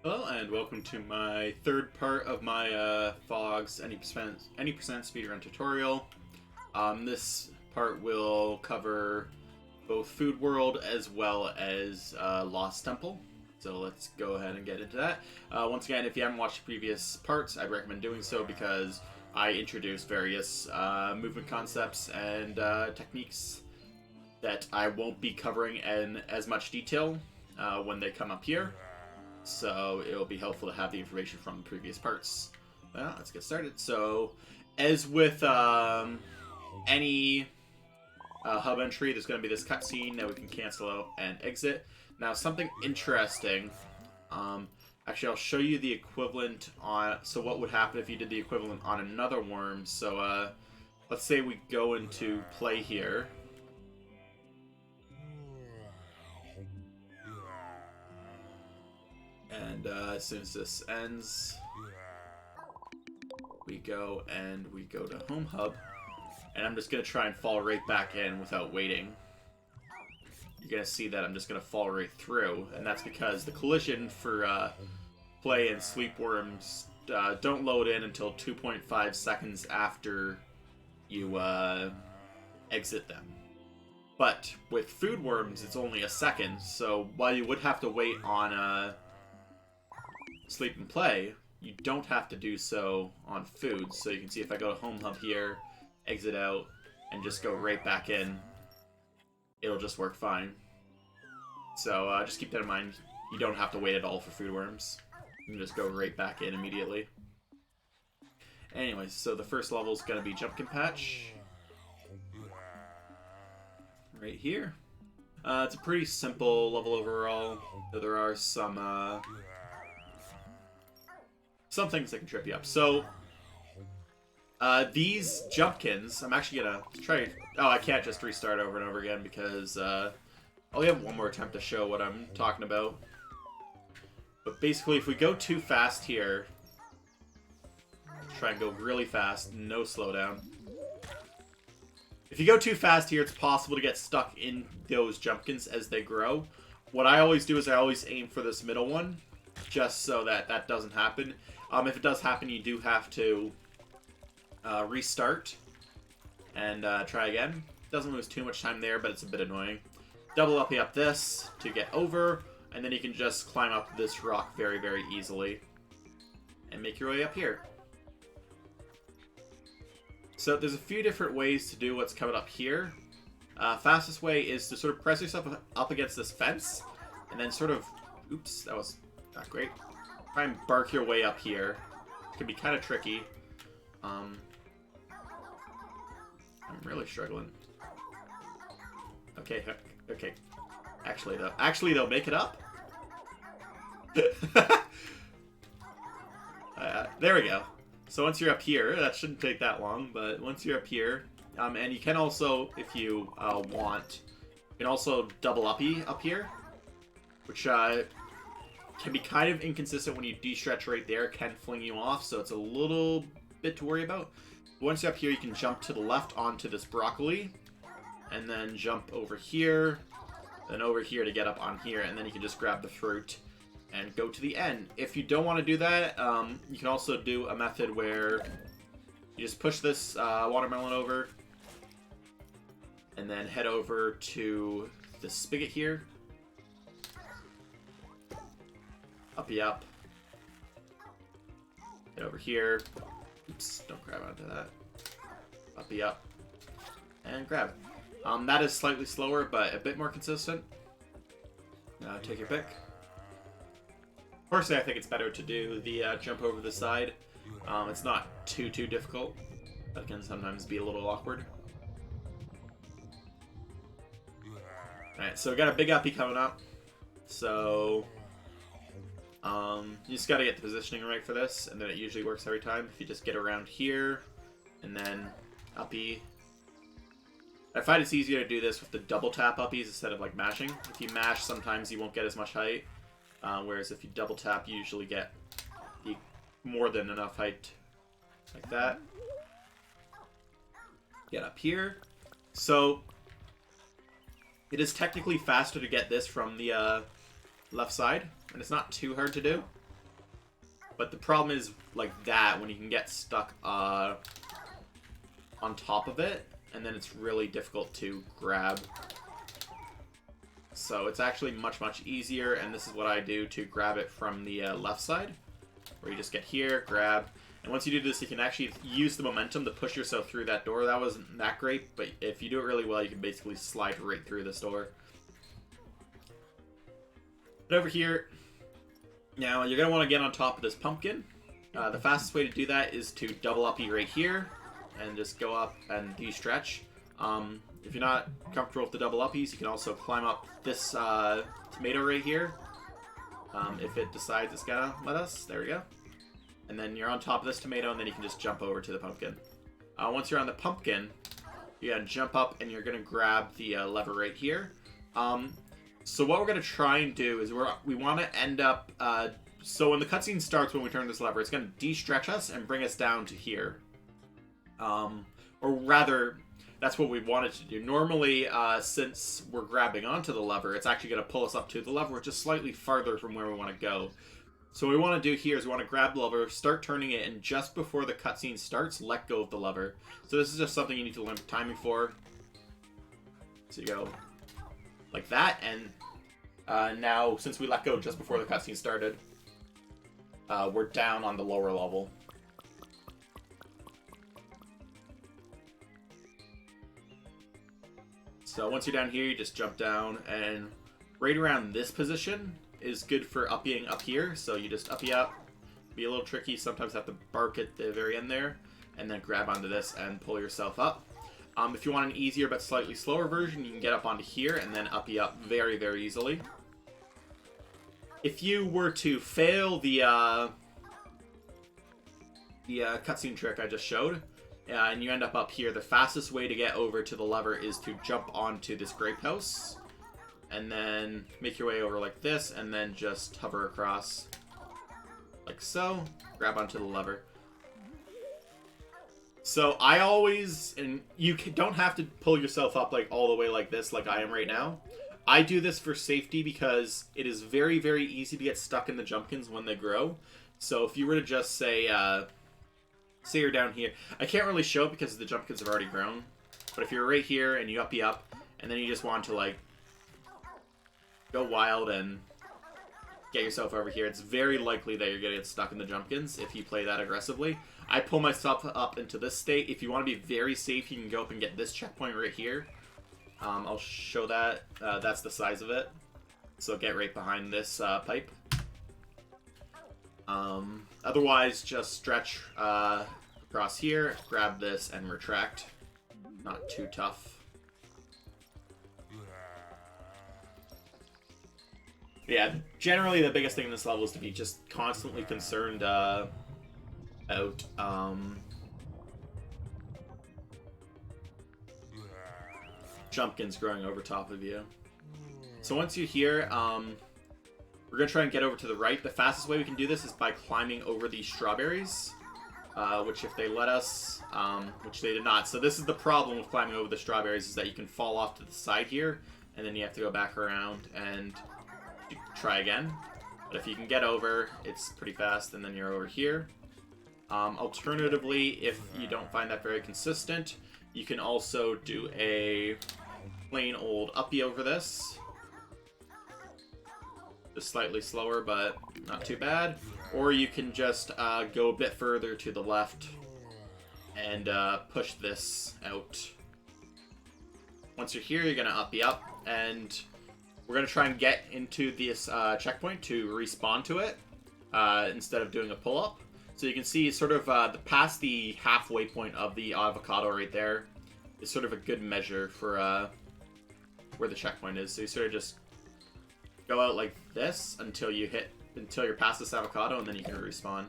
Hello and welcome to my third part of my PHOGS any percent speedrun tutorial. This part will cover both Food World as well as Lost Temple. So let's go ahead and get into that. Once again, if you haven't watched the previous parts, I'd recommend doing so because I introduced various movement concepts and techniques that I won't be covering in as much detail when they come up here. So it'll be helpful to have the information from the previous parts. Well, let's get started. So, as with any hub entry, there's going to be this cutscene that we can cancel out and exit. Now, something interesting. Actually, I'll show you the equivalent on. So, what would happen if you did the equivalent on another worm? So, let's say we go into play here. And as soon as this ends, we go to Home Hub, and I'm just gonna try and fall right back in without waiting. You're gonna see that I'm just gonna fall right through, and that's because the collision for play and sleep worms don't load in until 2.5 seconds after you exit them. But with food worms, it's only a second, so while you would have to wait on sleep and play, you don't have to do so on food. So you can see if I go to Home Hub here, exit out, and just go right back in, it'll just work fine. So just keep that in mind. You don't have to wait at all for food worms. You can just go right back in immediately. Anyways, so the first level is going to be Jumpkin Patch. Right here. It's a pretty simple level overall, though there are some things that can trip you up. So, these Jumpkins, I'm actually gonna try. Oh, I can't just restart over and over again because I only have one more attempt to show what I'm talking about. But basically, if we go too fast here, try and go really fast, no slowdown. If you go too fast here, it's possible to get stuck in those Jumpkins as they grow. What I always do is I always aim for this middle one, just so that that doesn't happen. If it does happen, you do have to restart and try again. Doesn't lose too much time there, but it's a bit annoying. Double up this to get over, and then you can just climb up this rock very, very easily and make your way up here. So there's a few different ways to do what's coming up here. Fastest way is to sort of press yourself up against this fence, and then sort of, oops, that was not great. Try and bark your way up here. It can be kind of tricky. I'm really struggling. Okay. Actually though, make it up. There we go. So once you're up here, that shouldn't take that long, but once you're up here, and you can also, if you want, you can also double uppy up here, which can be kind of inconsistent when you de-stretch right there, can fling you off, so it's a little bit to worry about. Once you're up here, you can jump to the left onto this broccoli, and then jump over here, then over here to get up on here, and then you can just grab the fruit and go to the end. If you don't want to do that, you can also do a method where you just push this watermelon over, and then head over to the spigot here. Uppy up. Get over here. Oops, don't grab onto that. Uppy up. And grab it. That is slightly slower, but a bit more consistent. Take your pick. Personally, I think it's better to do the jump over the side. It's not too difficult, but it can sometimes be a little awkward. Alright, so we got a big uppy coming up. So you just gotta get the positioning right for this, and then it usually works every time. If you just get around here, and then uppy. I find it's easier to do this with the double tap uppies instead of like mashing. If you mash, sometimes you won't get as much height, whereas if you double tap, you usually get more than enough height, like that. Get up here. So it is technically faster to get this from the left side, and it's not too hard to do. But the problem is, like that, when you can get stuck on top of it, and then it's really difficult to grab. So it's actually much, much easier, and this is what I do to grab it from the left side, where you just get here, grab, and once you do this, you can actually use the momentum to push yourself through that door. That wasn't that great, but if you do it really well, you can basically slide right through this door. But over here, now you're going to want to get on top of this pumpkin. The fastest way to do that is to double uppy right here, and just go up and de-stretch. If you're not comfortable with the double uppies, you can also climb up this tomato right here. If it decides it's gonna let us, there we go. And then you're on top of this tomato, and then you can just jump over to the pumpkin. Once you're on the pumpkin, you're gonna jump up and you're gonna grab the lever right here. So what we're gonna try and do is we want to end up. So when the cutscene starts, when we turn this lever, it's gonna de-stretch us and bring us down to here. Or rather, that's what we wanted to do. Normally, since we're grabbing onto the lever, it's actually going to pull us up to the lever, which is slightly farther from where we want to go. So what we want to do here is we want to grab the lever, start turning it, and just before the cutscene starts, let go of the lever. So this is just something you need to learn timing for. So you go like that, and now, since we let go just before the cutscene started, we're down on the lower level. So once you're down here, you just jump down, and right around this position is good for uppying up here. So you just uppy up, be a little tricky, sometimes have to bark at the very end there, and then grab onto this and pull yourself up. If you want an easier but slightly slower version, you can get up onto here and then uppy up very, very easily. If you were to fail the cutscene trick I just showed, and you end up here, the fastest way to get over to the lever is to jump onto this grape house, and then make your way over like this, and then just hover across like so, grab onto the lever. So I always, and you don't have to pull yourself up like all the way like this, like I am right now. I do this for safety because it is very, very easy to get stuck in the Jumpkins when they grow. So if you were to just say you're down here, I can't really show it because the Jumpkins have already grown, but if you're right here and you uppy up, and then you just want to like go wild and get yourself over here, it's very likely that you're gonna get stuck in the Jumpkins if you play that aggressively. I pull myself up into this state. If you want to be very safe, you can go up and get this checkpoint right here. I'll show that. That's the size of it, so get right behind this pipe. Otherwise, just stretch across here, grab this, and retract. Not too tough. Yeah, generally the biggest thing in this level is to be just constantly concerned about Jumpkins growing over top of you. So once you're here, we're going to try and get over to the right. The fastest way we can do this is by climbing over these strawberries, which if they let us, which they did not. So this is the problem with climbing over the strawberries, is that you can fall off to the side here, and then you have to go back around and try again. But if you can get over, it's pretty fast, and then you're over here. Alternatively, if you don't find that very consistent, you can also do a plain old uppy over this. Just slightly slower, but not too bad. Or you can just go a bit further to the left and push this out. Once you're here, you're going to uppy up, and we're going to try and get into this checkpoint to respawn to it instead of doing a pull-up. So you can see sort of past the halfway point of the avocado right there is sort of a good measure for where the checkpoint is. So you sort of just go out like this until you're past this avocado, and then you can respawn.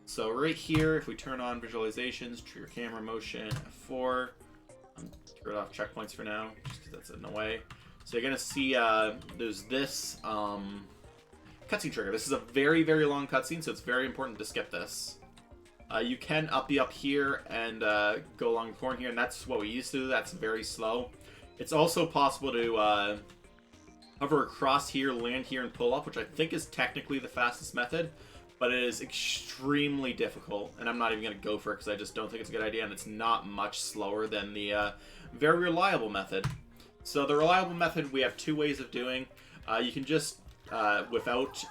So right here, if we turn on visualizations, trigger camera motion, F4, turn off checkpoints for now, just because that's in the way. So you're gonna see there's this cutscene trigger. This is a very, very long cutscene, so it's very important to skip this. You can uppy up here and go along the corner here, and that's what we used to do. That's very slow. It's also possible to hover across here, land here, and pull up, which I think is technically the fastest method. but it is extremely difficult, and I'm not even going to go for it because I just don't think it's a good idea, and it's not much slower than the very reliable method. So the reliable method, we have two ways of doing. You can just, without...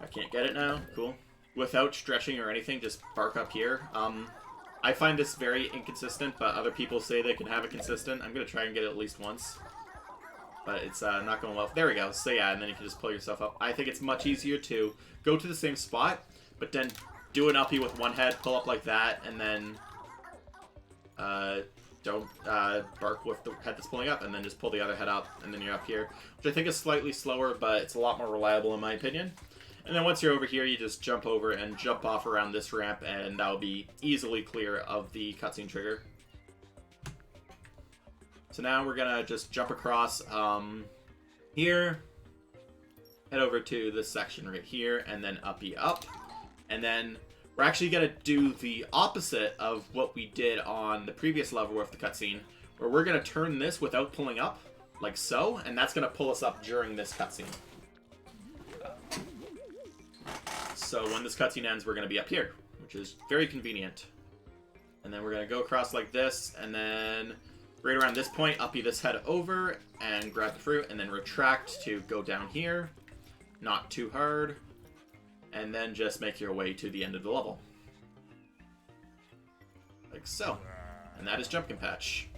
I can't get it now. Cool. Without stretching or anything, just bark up here. I find this very inconsistent, but other people say they can have it consistent. I'm going to try and get it at least once. But it's not going well. There we go. So yeah, and then you can just pull yourself up. I think it's much easier to go to the same spot, but then do an uppie with one head, pull up like that, and then don't bark with the head that's pulling up, and then just pull the other head up, and then you're up here. Which I think is slightly slower, but it's a lot more reliable in my opinion. And then once you're over here, you just jump over and jump off around this ramp, and that'll be easily clear of the cutscene trigger. So now we're gonna just jump across here, head over to this section right here, and then uppie up. And then we're actually gonna do the opposite of what we did on the previous level with the cutscene, where we're gonna turn this without pulling up, like so, and that's gonna pull us up during this cutscene. So when this cutscene ends, we're going to be up here, which is very convenient. And then we're going to go across like this, and then right around this point, uppie this head over, and grab the fruit, and then retract to go down here. Not too hard. And then just make your way to the end of the level. Like so. And that is Jumpkin Patch.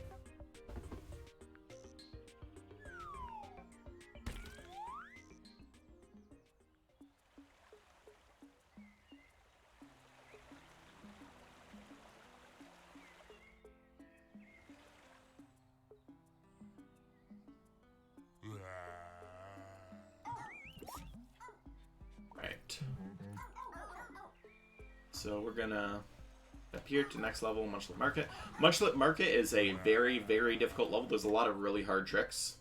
So we're gonna up here to the next level, Munchlet Market. Munchlet Market is a very, very difficult level. There's a lot of really hard tricks.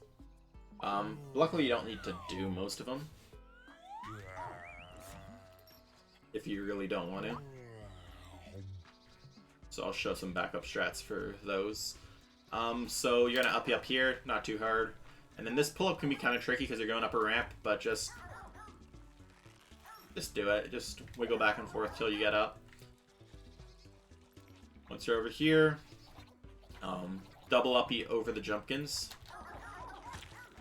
Luckily you don't need to do most of them, if you really don't want to. So I'll show some backup strats for those. So you're gonna uppie up here, not too hard. And then this pull-up can be kind of tricky because you're going up a ramp, but just do it. Just wiggle back and forth till you get up. Once you're over here, double uppie over the Jumpkins.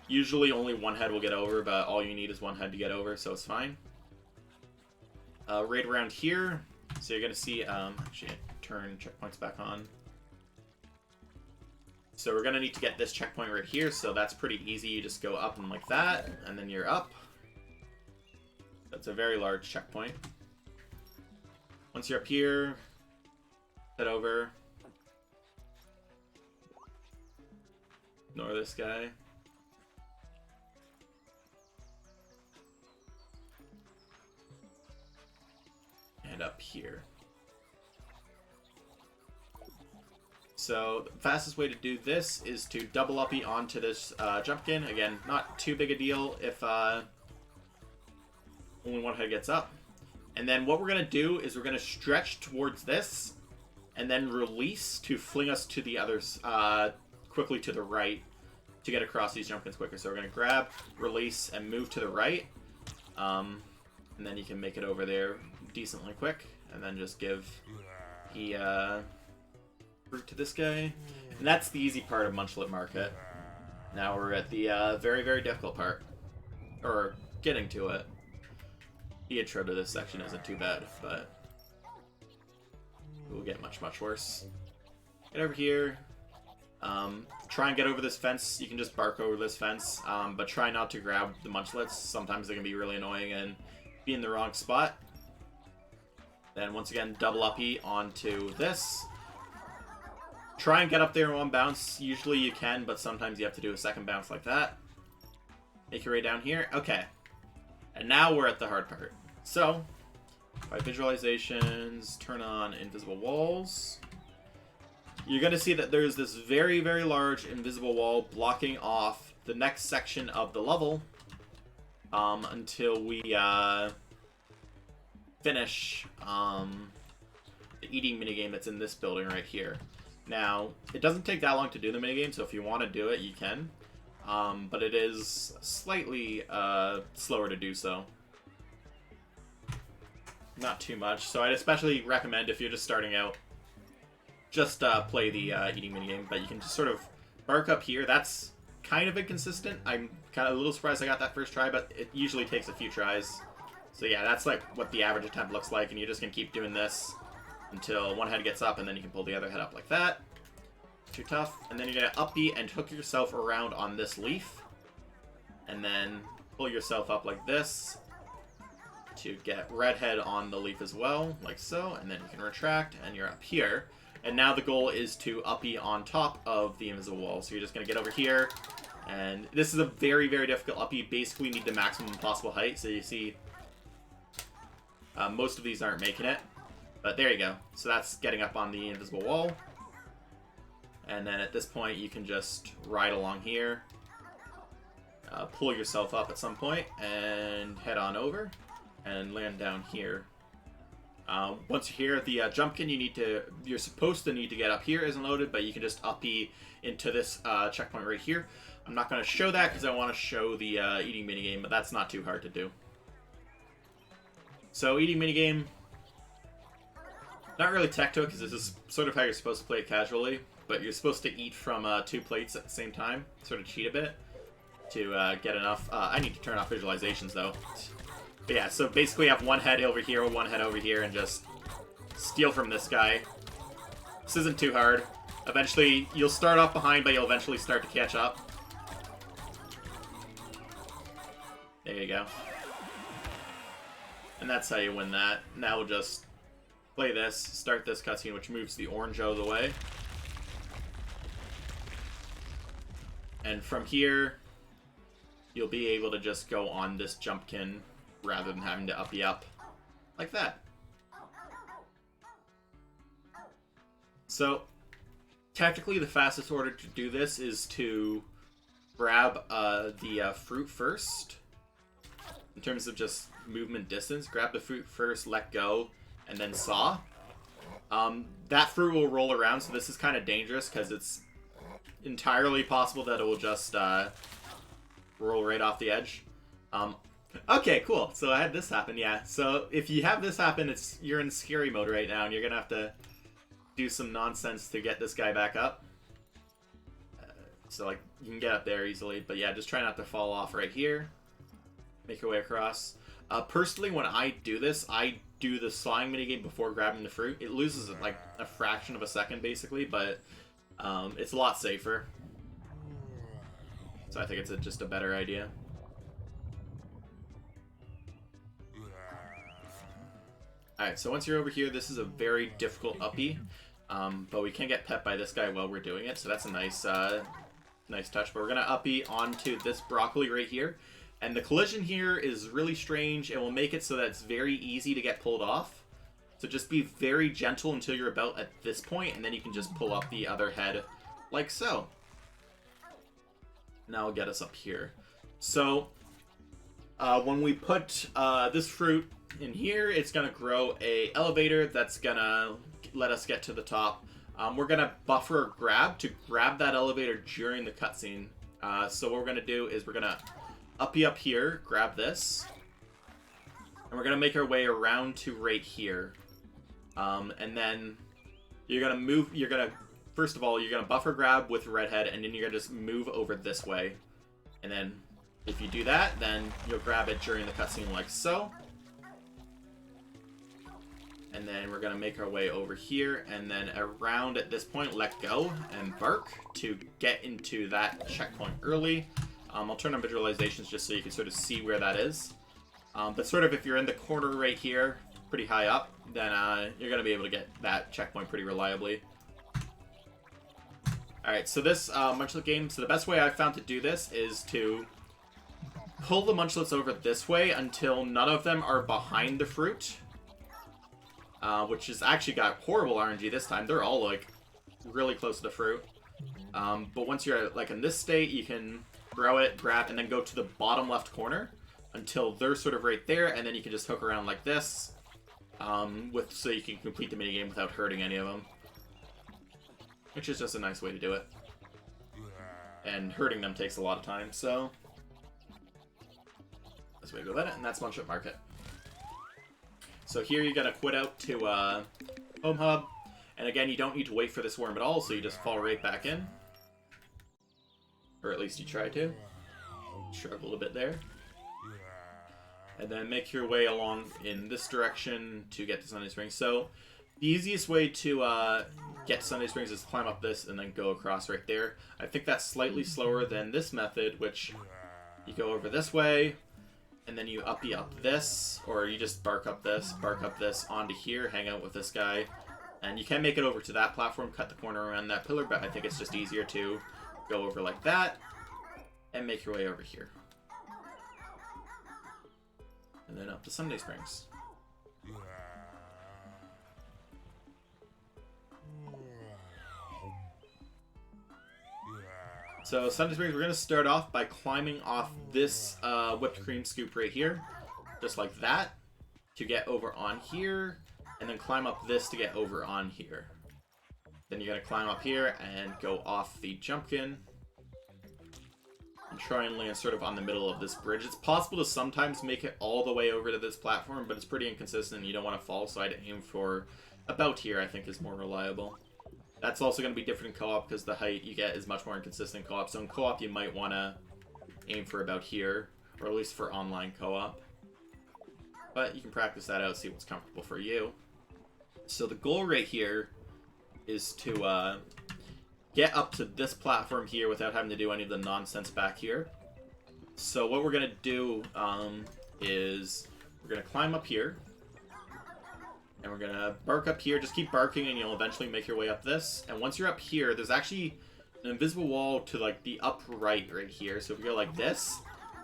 Usually only one head will get over, but all you need is one head to get over, so it's fine. Right around here, so you're going to see, actually, turn checkpoints back on. So we're going to need to get this checkpoint right here, so that's pretty easy. You just go up and like that, and then you're up. That's a very large checkpoint. Once you're up here, head over. Ignore this guy. And up here. So the fastest way to do this is to double uppie onto this Jumpkin. Again, not too big a deal if only one head gets up. And then what we're going to do is we're going to stretch towards this and then release to fling us to the others quickly to the right to get across these Jumpkins quicker. So we're going to grab, release, and move to the right. And then you can make it over there decently quick. And then just give the fruit to this guy. And that's the easy part of Munchlet Market. Now we're at the very, very difficult part. Or getting to it. The intro to this section isn't too bad, but it will get much, much worse. Get over here. Try and get over this fence. You can just bark over this fence, but try not to grab the munchlets. Sometimes they can be really annoying and be in the wrong spot. Then once again, double uppie onto this. Try and get up there in one bounce. Usually you can, but sometimes you have to do a second bounce like that. Make your way down here. Okay. And now we're at the hard part. So, by visualizations, turn on invisible walls. You're going to see that there's this very, very large invisible wall blocking off the next section of the level until we finish the eating minigame that's in this building right here. Now, it doesn't take that long to do the minigame, so if you want to do it, you can. but it is slightly slower to do so. Not too much, so I'd especially recommend if you're just starting out, just play the eating minigame, but you can just sort of bark up here. That's kind of inconsistent. I'm kind of a little surprised I got that first try, but it usually takes a few tries. So yeah, that's like what the average attempt looks like, and you're just going to keep doing this until one head gets up, and then you can pull the other head up like that. Too tough. And then you're going to up B and hook yourself around on this leaf, and then pull yourself up like this to get red head on the leaf as well, like so, and then you can retract, and you're up here. And now the goal is to uppy on top of the invisible wall. So you're just going to get over here, and this is a very, very difficult uppy. You basically need the maximum possible height, so you see most of these aren't making it. But there you go. So that's getting up on the invisible wall. And then at this point, you can just ride along here, pull yourself up at some point, and head on over, and land down here. Once you're here, the Jumpkin you're supposed to need to get up here isn't loaded, but you can just uppy into this checkpoint right here. I'm not going to show that because I want to show the eating minigame, but that's not too hard to do. So eating minigame, not really tech to it because this is sort of how you're supposed to play it casually, but you're supposed to eat from 2 plates at the same time, sort of cheat a bit to get enough. I need to turn off visualizations though. But yeah, so basically you have one head over here, one head over here, and just steal from this guy. This isn't too hard. Eventually, you'll start off behind, but you'll eventually start to catch up. There you go. And that's how you win that. Now we'll just play this, start this cutscene, which moves the orange out of the way. And from here, you'll be able to just go on this Jumpkin rather than having to uppy up like that. So, tactically, the fastest order to do this is to grab the fruit first. In terms of just movement distance, grab the fruit first, let go, and then saw. That fruit will roll around, so this is kind of dangerous because it's entirely possible that it will just roll right off the edge. Okay, cool. So I had this happen, yeah. So if you have this happen, you're in scary mode right now, and you're gonna have to do some nonsense to get this guy back up. So like you can get up there easily, but yeah, just try not to fall off right here. Make your way across. Personally, when I do this, I do the sawing minigame before grabbing the fruit. It loses like a fraction of a second, basically, but it's a lot safer. So I think it's just a better idea. Alright, so once you're over here, this is a very difficult uppy, but we can get pet by this guy while we're doing it, so that's a nice nice touch. But we're going to uppy onto this broccoli right here, and the collision here is really strange. It will make it so that it's very easy to get pulled off, so just be very gentle until you're about at this point, and then you can just pull up the other head like so. Now it'll get us up here. So when we put this fruit in here, it's going to grow a elevator that's going to let us get to the top. We're going to buffer grab to grab that elevator during the cutscene. So what we're going to do is we're going to uppy up here, grab this, and we're going to make our way around to right here. And then you're going to move, first of all, you're going to buffer grab with redhead, and then you're going to just move over this way. And then if you do that, then you'll grab it during the cutscene like so. And then we're going to make our way over here, and then around at this point, let go and bark to get into that checkpoint early. I'll turn on visualizations just so you can sort of see where that is. But sort of if you're in the corner right here, pretty high up, then you're going to be able to get that checkpoint pretty reliably. Alright, so this Munchlet game, so the best way I've found to do this is to pull the Munchlets over this way until none of them are behind the fruit. Which has actually got horrible RNG this time. They're all, like, really close to the fruit. But once you're, like, in this state, you can grow it, grab, and then go to the bottom left corner until they're sort of right there, and then you can just hook around like this, so you can complete the minigame without hurting any of them. Which is just a nice way to do it. and hurting them takes a lot of time, so that's the way to go about it, and that's Munchlet Market. So here you gotta quit out to Home Hub, and again, you don't need to wait for this worm at all, so you just fall right back in. Or at least you try to. Struggled a bit there. And then make your way along in this direction to get to Sundae Springs. So, the easiest way to get to Sundae Springs is to climb up this and then go across right there. I think that's slightly slower than this method, which you go over this way, and then you uppy up this, or you just bark up this onto here, hang out with this guy. And you can make it over to that platform, cut the corner around that pillar, but I think it's just easier to go over like that, and make your way over here. And then up to Sundae Springs. So Sundae Springs, we're going to start off by climbing off this whipped cream scoop right here, just like that, to get over on here, and then climb up this to get over on here. Then you're going to climb up here and go off the Jumpkin, and try and land sort of on the middle of this bridge. It's possible to sometimes make it all the way over to this platform, but it's pretty inconsistent. You don't want to fall, so I'd aim for about here, I think, is more reliable. That's also going to be different in co-op because the height you get is much more inconsistent in co-op. So in co-op, you might want to aim for about here, or at least for online co-op. But you can practice that out, see what's comfortable for you. So the goal right here is to get up to this platform here without having to do any of the nonsense back here. So what we're going to do is we're going to climb up here. And we're going to bark up here. Just keep barking and you'll eventually make your way up this. And once you're up here, there's actually an invisible wall to like the upright right here. So if you go like this,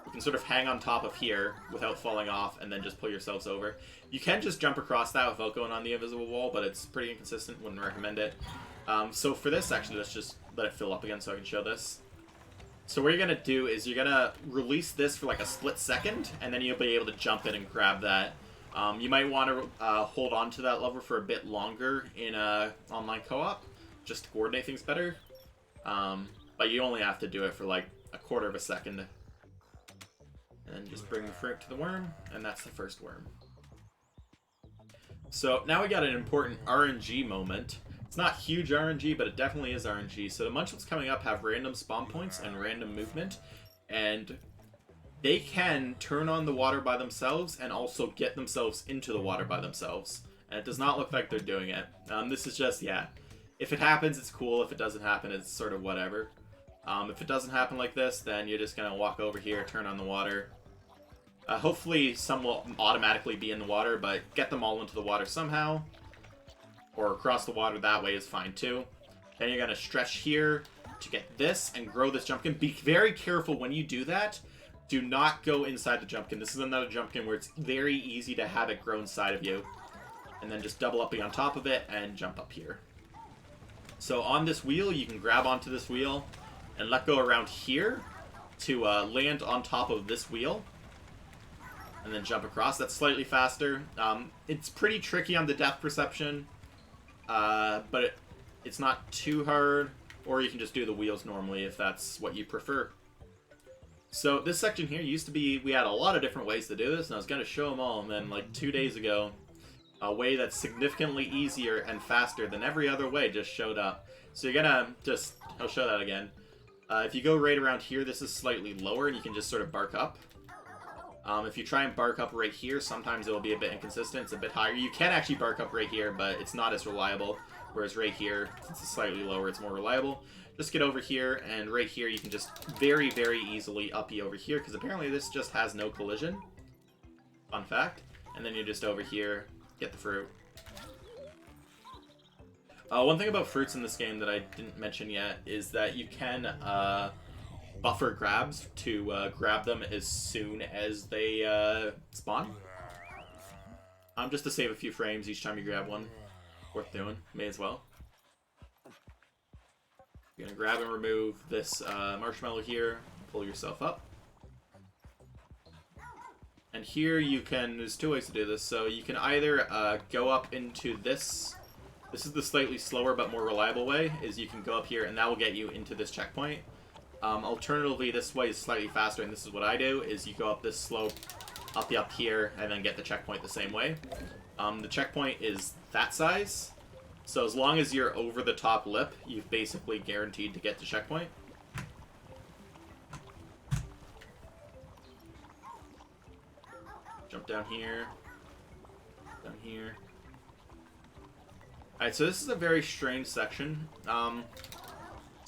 you can sort of hang on top of here without falling off and then just pull yourselves over. You can just jump across that without going on the invisible wall, but it's pretty inconsistent. Wouldn't recommend it. So for this, actually, let's just let it fill up again so I can show this. So what you're going to do is you're going to release this for like a split second, and then you'll be able to jump in and grab that. You might want to hold on to that lever for a bit longer in online co-op, just to coordinate things better. But you only have to do it for like a quarter of a second. And then just bring the fruit to the worm, and that's the first worm. So now we got an important RNG moment. It's not huge RNG, but it definitely is RNG. So the Munchlets coming up have random spawn points and random movement, and they can turn on the water by themselves and also get themselves into the water by themselves. And it does not look like they're doing it. This is just, yeah, if it happens, it's cool. If it doesn't happen, it's sort of whatever. If it doesn't happen like this, then you're just going to walk over here, turn on the water. Hopefully some will automatically be in the water, but get them all into the water somehow. Or across the water that way is fine too. Then you're going to stretch here to get this and grow this Jumpkin. Be very careful when you do that. Do not go inside the Jumpkin. This is another Jumpkin where it's very easy to have it grow inside of you. And then just double upping on top of it and jump up here. So on this wheel, you can grab onto this wheel and let go around here to land on top of this wheel. And then jump across. That's slightly faster. It's pretty tricky on the depth perception. But it's not too hard, or you can just do the wheels normally if that's what you prefer. So this section here used to be, we had a lot of different ways to do this, and I was going to show them all, and then like 2 days ago, a way that's significantly easier and faster than every other way just showed up. So you're going to just, I'll show that again. If you go right around here, this is slightly lower, and you can just sort of bark up. If you try and bark up right here, sometimes it will be a bit inconsistent. It's a bit higher. You can actually bark up right here, but it's not as reliable. Whereas right here, since it's slightly lower, it's more reliable. Just get over here, and right here you can just very, very easily uppy over here, because apparently this just has no collision. Fun fact. And then you're just over here, get the fruit. One thing about fruits in this game that I didn't mention yet is that you can buffer grabs to grab them as soon as they spawn. Just to save a few frames each time you grab one. Worth doing. May as well. You're going to grab and remove this marshmallow here. Pull yourself up. And here you can, there's two ways to do this. So you can either go up into this. This is the slightly slower but more reliable way, is you can go up here and that will get you into this checkpoint. Alternatively, this way is slightly faster, and this is what I do, is you go up this slope, up here, and then get the checkpoint the same way. The checkpoint is that size, so as long as you're over the top lip, you've basically guaranteed to get the checkpoint. Jump down here. Down here. Alright, so this is a very strange section. So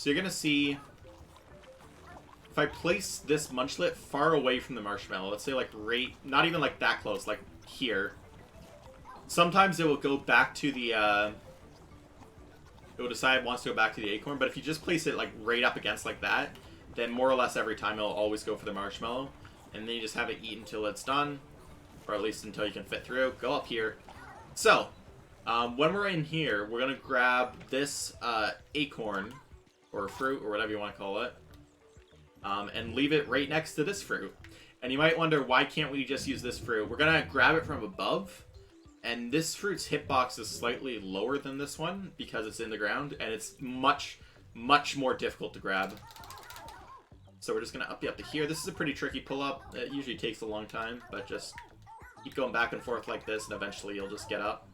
you're gonna see, if I place this Munchlet far away from the marshmallow, let's say like right, not even like that close, like here, sometimes it will go back to the, it will decide it wants to go back to the acorn, but if you just place it like right up against like that, then more or less every time it'll always go for the marshmallow, and then you just have it eat until it's done, or at least until you can fit through. Go up here. So, when we're in here, we're going to grab this acorn, or fruit, or whatever you want to call it, and leave it right next to this fruit. And you might wonder, why can't we just use this fruit? We're going to grab it from above, and this fruit's hitbox is slightly lower than this one, because it's in the ground, and it's much, much more difficult to grab. So we're just going to up you up to here. This is a pretty tricky pull-up. It usually takes a long time, but just keep going back and forth like this, and eventually you'll just get up.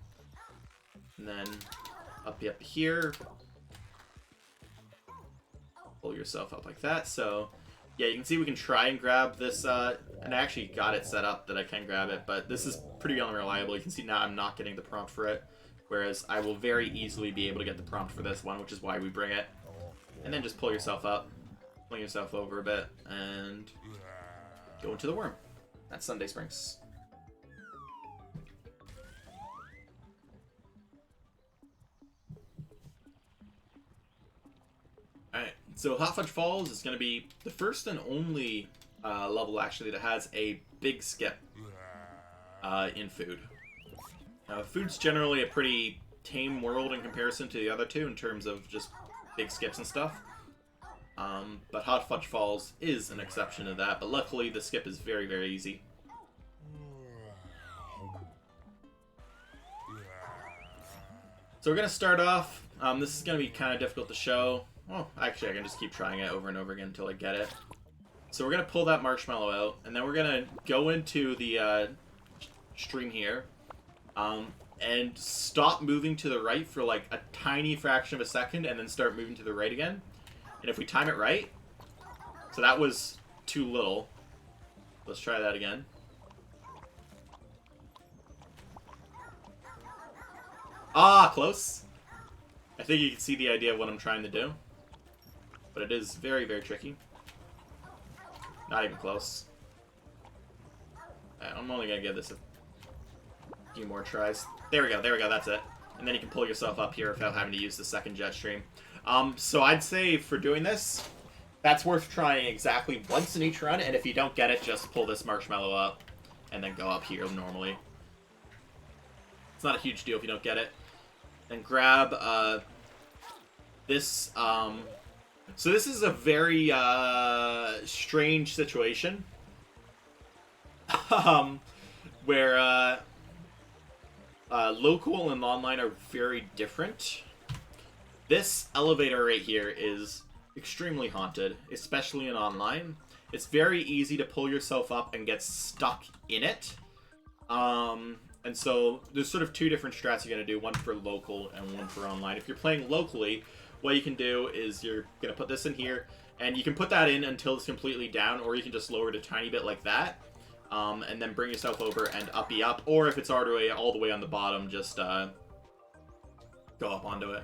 And then up you up to here. Pull yourself up like that. So yeah, you can see we can try and grab this, and I actually got it set up that I can grab it, but this is pretty unreliable. You can see now I'm not getting the prompt for it, whereas I will very easily be able to get the prompt for this one, which is why we bring it. And then just pull yourself up, pull yourself over a bit, and go into the worm. That's Sundae Springs. Alright, so Hot Fudge Falls is going to be the first and only level, actually, that has a big skip in food. Food's generally a pretty tame world in comparison to the other two in terms of just big skips and stuff. But Hot Fudge Falls is an exception to that, but luckily the skip is very, very easy. So we're going to start off. This is going to be kind of difficult to show. Well, actually, I can just keep trying it over and over again until I get it. So we're going to pull that marshmallow out, and then we're going to go into the stream here, and stop moving to the right for like a tiny fraction of a second, and then start moving to the right again. And if we time it right, so that was too little. Let's try that again. Ah, close. I think you can see the idea of what I'm trying to do. But it is very, very tricky. Not even close. I'm only going to give this a few more tries. There we go, that's it. And then you can pull yourself up here without having to use the second jet stream. So I'd say for doing this, that's worth trying exactly once in each run, and if you don't get it, just pull this marshmallow up, and then go up here normally. It's not a huge deal if you don't get it. Then grab this. So this is a very strange situation, where local and online are very different. This elevator right here is extremely haunted, especially in online. It's very easy to pull yourself up and get stuck in it. And so there's sort of two different strats you're going to do, one for local and one for online. If you're playing locally, what you can do is you're going to put this in here, and you can put that in until it's completely down, or you can just lower it a tiny bit like that, and then bring yourself over and uppy up, or if it's already all the way on the bottom, just go up onto it.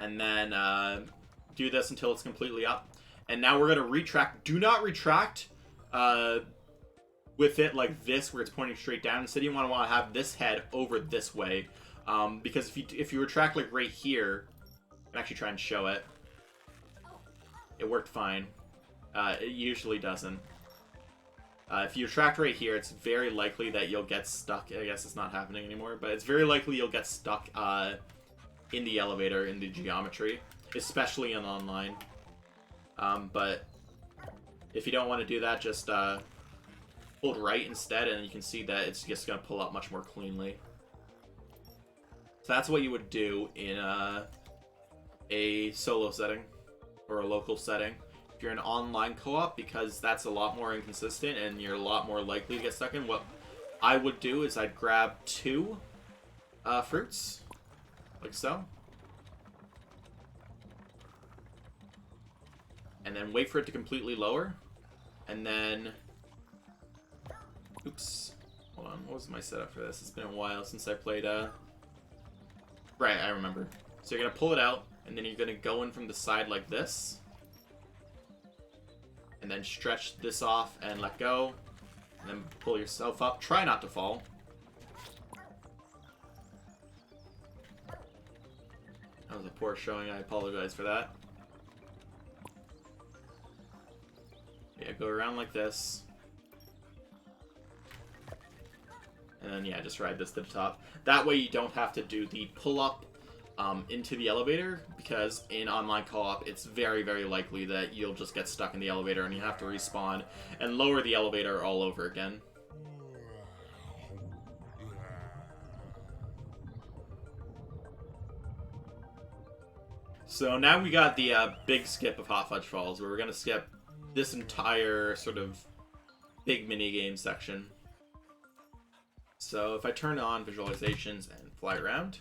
And then do this until it's completely up. And now we're going to retract. Do not retract with it like this, where it's pointing straight down. Instead, you want to have this head over this way. Because if you retract like right here, I can actually try and show it. It worked fine. It usually doesn't. If you retract right here, it's very likely that you'll get stuck. I guess it's not happening anymore, but it's very likely you'll get stuck in the elevator, in the geometry, especially in online. But if you don't want to do that, just hold right instead, and you can see that it's just going to pull up much more cleanly. So that's what you would do in a solo setting or a local setting. if you're an online co-op, because that's a lot more inconsistent and you're a lot more likely to get stuck in. What I would do is I'd grab 2 fruits, like so. And then wait for it to completely lower. And then... Oops. Hold on, what was my setup for this? It's been a while since I played, Right, I remember. So you're going to pull it out, and then you're going to go in from the side like this. And then stretch this off and let go. And then pull yourself up. Try not to fall. That was a poor showing, I apologize for that. Yeah, go around like this. And then, yeah, just ride this to the top. That way you don't have to do the pull-up into the elevator, because in online co-op, it's very, very likely that you'll just get stuck in the elevator and you have to respawn and lower the elevator all over again. So now we got the big skip of Hot Fudge Falls, where we're going to skip this entire sort of big minigame section. So if I turn on visualizations and fly around,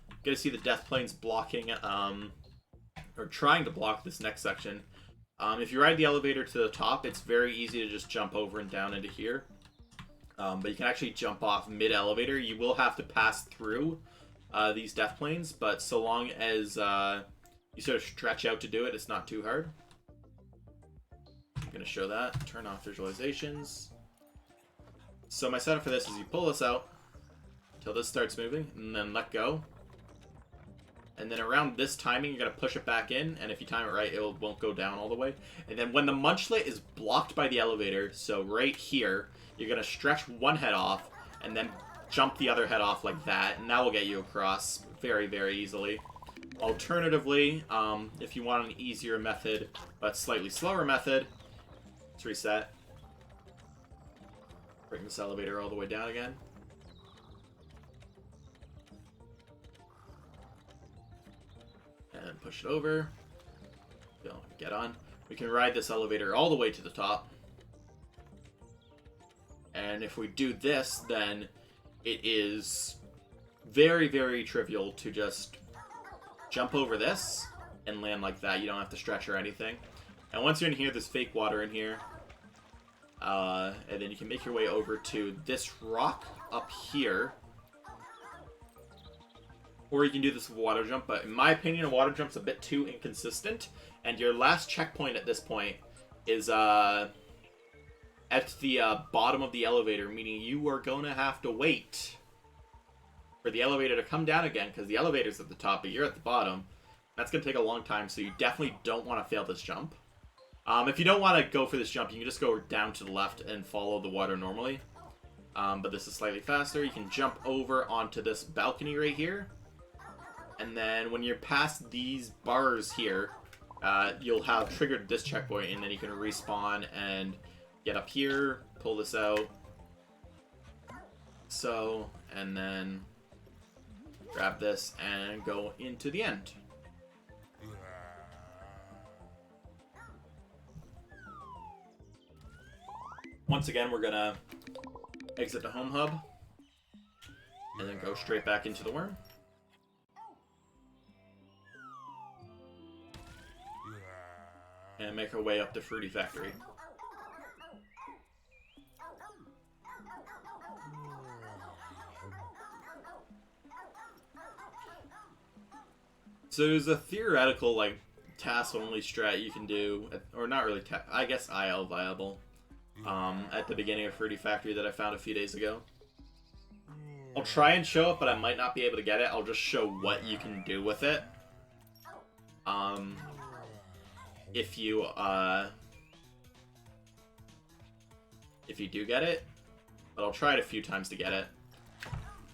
you're going to see the death planes blocking, or trying to block this next section. If you ride the elevator to the top, it's very easy to just jump over and down into here. But you can actually jump off mid-elevator. You will have to pass through these death planes, but so long as you sort of stretch out to do it, it's not too hard. I'm going to show that. Turn off visualizations. So my setup for this is you pull this out until this starts moving, and then let go. And then around this timing, you're going to push it back in, and if you time it right, it won't go down all the way. And then when the Munchlet is blocked by the elevator, so right here, you're going to stretch one head off, and then jump the other head off like that, and that will get you across very, very easily. Alternatively, if you want an easier method, but slightly slower method, let's reset. Bring this elevator all the way down again. And push it over. Get on. We can ride this elevator all the way to the top. And if we do this, then it is very, very trivial to just jump over this and land like that. You don't have to stretch or anything. And once you're in here, there's fake water in here. And then you can make your way over to this rock up here. Or you can do this with water jump, but in my opinion, a water jump's a bit too inconsistent. And your last checkpoint at this point is at the bottom of the elevator, meaning you are going to have to wait for the elevator to come down again, because the elevator's at the top, but you're at the bottom. That's going to take a long time, so you definitely don't want to fail this jump. If you don't want to go for this jump, you can just go down to the left and follow the water normally. But this is slightly faster. You can jump over onto this balcony right here. And then when you're past these bars here, you'll have triggered this checkpoint, and then you can respawn and get up here, pull this out. So, and then grab this and go into the end. Once again, we're gonna exit the home hub and then go straight back into the worm. And make our way up to Fruity Factory. So there's a theoretical, like, task-only strat you can do, or not really, I guess IL viable, at the beginning of Fruity Factory that I found a few days ago. I'll try and show it, but I might not be able to get it. I'll just show what you can do with it. If you do get it, but I'll try it a few times to get it.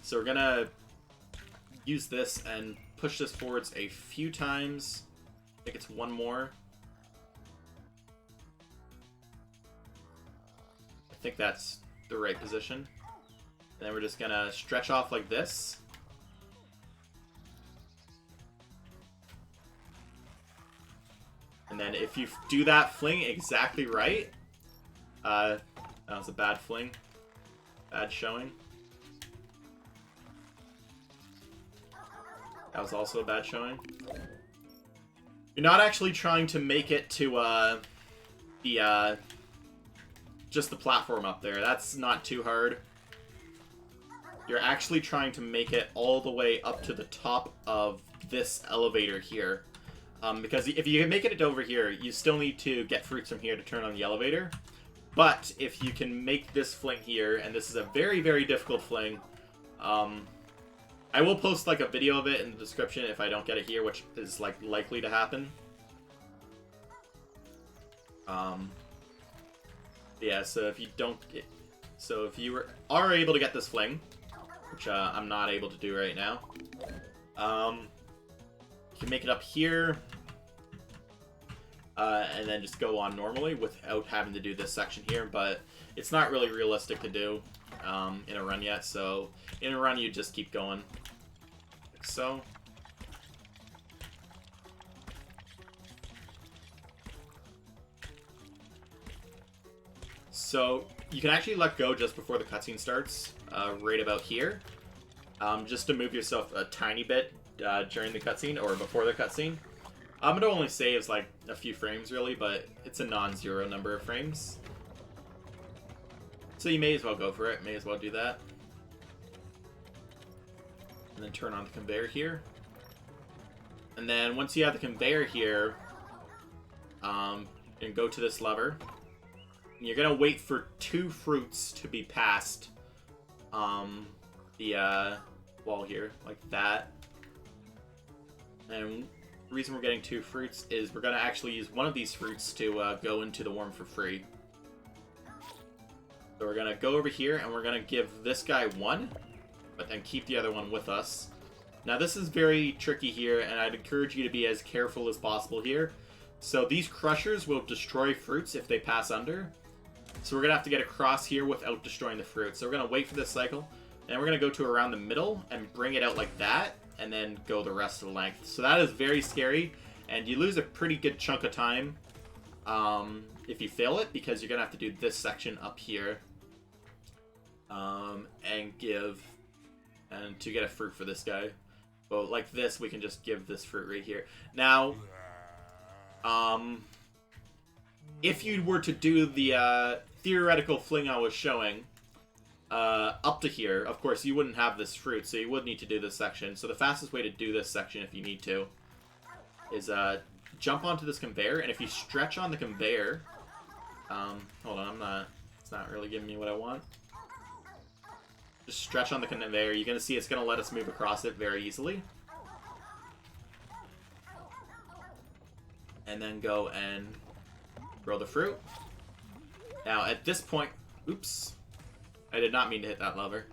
So we're gonna use this and push this forwards a few times. I think it's one more. I think that's the right position. And then we're just gonna stretch off like this. And then if if you do that fling exactly right, that was a bad fling. Bad showing. That was also a bad showing. You're not actually trying to make it to just the platform up there. That's not too hard. You're actually trying to make it all the way up to the top of this elevator here. Because if you make it over here, you still need to get fruits from here to turn on the elevator. But if you can make this fling here, and this is a very, very difficult fling, I will post like a video of it in the description if I don't get it here, which is like likely to happen. Yeah, so if you don't get, so if you are able to get this fling, which I'm not able to do right now, you can make it up here, and then just go on normally without having to do this section here, but it's not really realistic to do in a run yet, so in a run you just keep going, like so. So you can actually let go just before the cutscene starts, right about here, just to move yourself a tiny bit during the cutscene or before the cutscene. It only saves like a few frames really, but it's a non-zero number of frames. So you may as well go for it, may as well do that. And then turn on the conveyor here. And then once you have the conveyor here, and go to this lever, and you're gonna wait for 2 fruits to be past the wall here, like that. And the reason we're getting 2 fruits is we're gonna actually use one of these fruits to go into the worm for free. So we're gonna go over here and we're gonna give this guy 1, but then keep the other one with us. Now this is very tricky here, and I'd encourage you to be as careful as possible here. So these crushers will destroy fruits if they pass under. So we're gonna have to get across here without destroying the fruit. So we're gonna wait for this cycle, and we're gonna go to around the middle and bring it out like that, and then go the rest of the length. So that is very scary, and you lose a pretty good chunk of time if you fail it, because you're gonna have to do this section up here, and to get a fruit for this guy. But like this, we can just give this fruit right here. Now, if you were to do the theoretical fling I was showing up to here, of course you wouldn't have this fruit, so you would need to do this section. So the fastest way to do this section, if you need to, is jump onto this conveyor, and if you stretch on the conveyor, hold on, it's not really giving me what I want. Just stretch on the conveyor. You're gonna see it's gonna let us move across it very easily. And then go and throw the fruit. Now at this point, oops, I did not mean to hit that lever.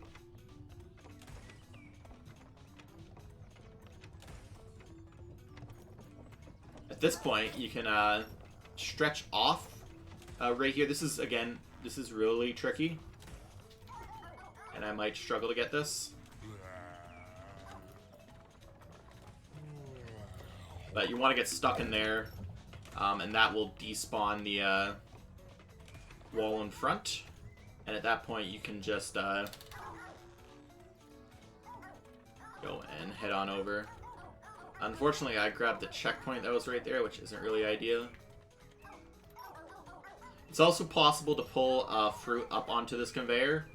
At this point, you can stretch off right here. This is really tricky, and I might struggle to get this. But you want to get stuck in there, and that will despawn the wall in front. And at that point, you can just go and head on over. Unfortunately, I grabbed the checkpoint that was right there, which isn't really ideal. It's also possible to pull fruit up onto this conveyor,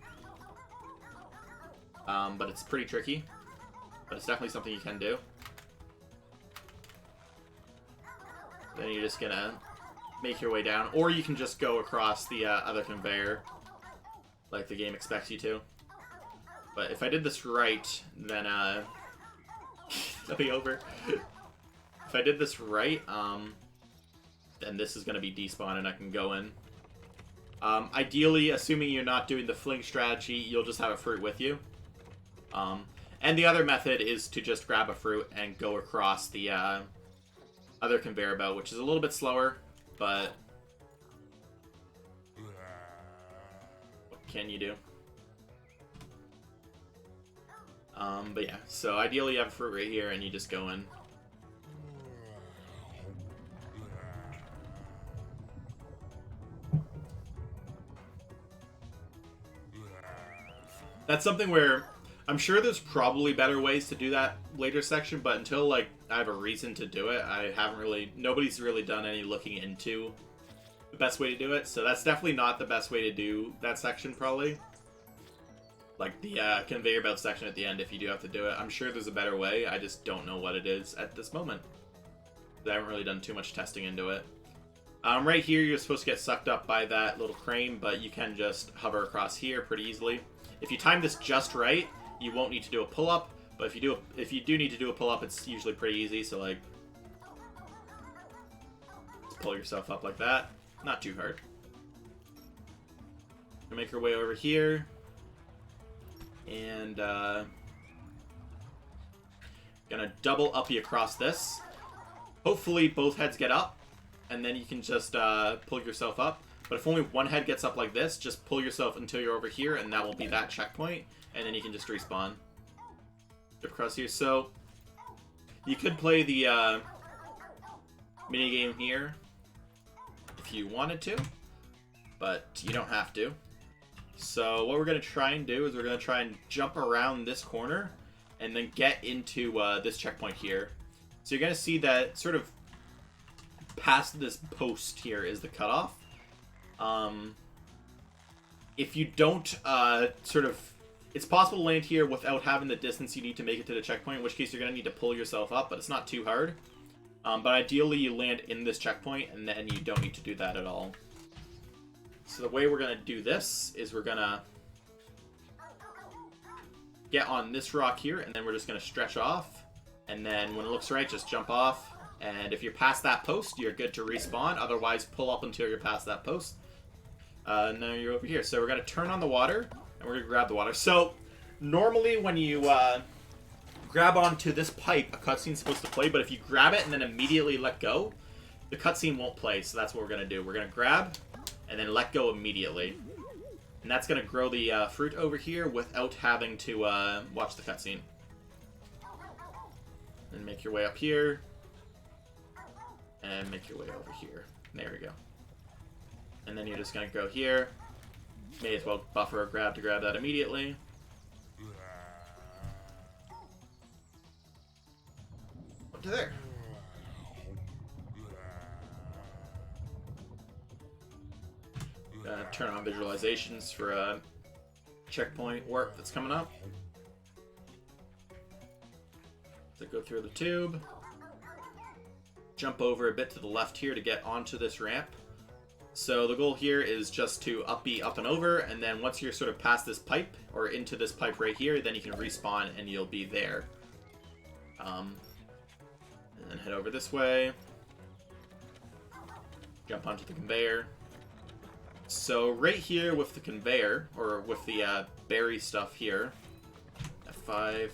but it's pretty tricky. But it's definitely something you can do. Then you're just gonna make your way down, or you can just go across the other conveyor, like the game expects you to. But if I did this right, then it'll be over. If I did this right, then this is gonna be despawned and I can go in. Ideally, assuming you're not doing the fling strategy, you'll just have a fruit with you. And the other method is to just grab a fruit and go across the other conveyor belt, which is a little bit slower, but what can you do? But yeah, so ideally you have a fruit right here and you just go in. That's something where I'm sure there's probably better ways to do that later section, but until like I have a reason to do it, I haven't really, nobody's really done any looking into the best way to do it. So that's definitely not the best way to do that section, probably. Like the conveyor belt section at the end, if you do have to do it. I'm sure there's a better way, I just don't know what it is at this moment. I haven't really done too much testing into it. Right here, you're supposed to get sucked up by that little crane, but you can just hover across here pretty easily. If you time this just right, you won't need to do a pull-up, but if you do need to do a pull-up, it's usually pretty easy, so like, just pull yourself up like that. Not too hard. We'll make our way over here, and gonna double up you across this. Hopefully both heads get up, and then you can just pull yourself up. But if only one head gets up like this, just pull yourself until you're over here, and that will be that checkpoint, and then you can just respawn across here. So you could play the minigame here if you wanted to, but you don't have to. So what we're going to try and do is we're going to try and jump around this corner and then get into this checkpoint here. So you're going to see that sort of past this post here is the cutoff. If you don't it's possible to land here without having the distance you need to make it to the checkpoint, in which case you're going to need to pull yourself up, but it's not too hard. But ideally you land in this checkpoint, and then you don't need to do that at all. So the way we're going to do this is we're going to get on this rock here, and then we're just going to stretch off, and then when it looks right, just jump off. And if you're past that post, you're good to respawn. Otherwise, pull up until you're past that post. Now you're over here. So we're going to turn on the water, and we're going to grab the water. So normally when you grab onto this pipe, a cutscene's supposed to play, but if you grab it and then immediately let go, the cutscene won't play. So that's what we're going to do. We're going to grab and then let go immediately. And that's going to grow the fruit over here without having to watch the cutscene. And make your way up here. And make your way over here. There we go. And then you're just going to go here. May as well buffer or grab to grab that immediately. Up to there. Turn on visualizations for a checkpoint work that's coming up. So go through the tube. Jump over a bit to the left here to get onto this ramp. So the goal here is just to be up and over, and then once you're sort of past this pipe, or into this pipe right here, then you can respawn and you'll be there. And then head over this way. Jump onto the conveyor. So right here with the conveyor, or with the berry stuff here, F5,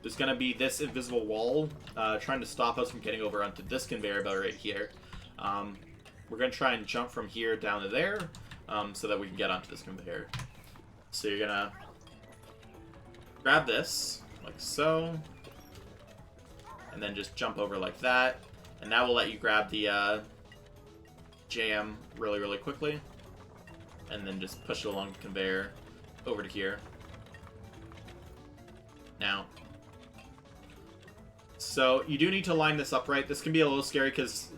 there's going to be this invisible wall trying to stop us from getting over onto this conveyor belt right here. We're going to try and jump from here down to there so that we can get onto this conveyor. So you're going to grab this, like so, and then just jump over like that, and that will let you grab the jam really, really quickly, and then just push it along the conveyor over to here. Now, so you do need to line this up right. This can be a little scary because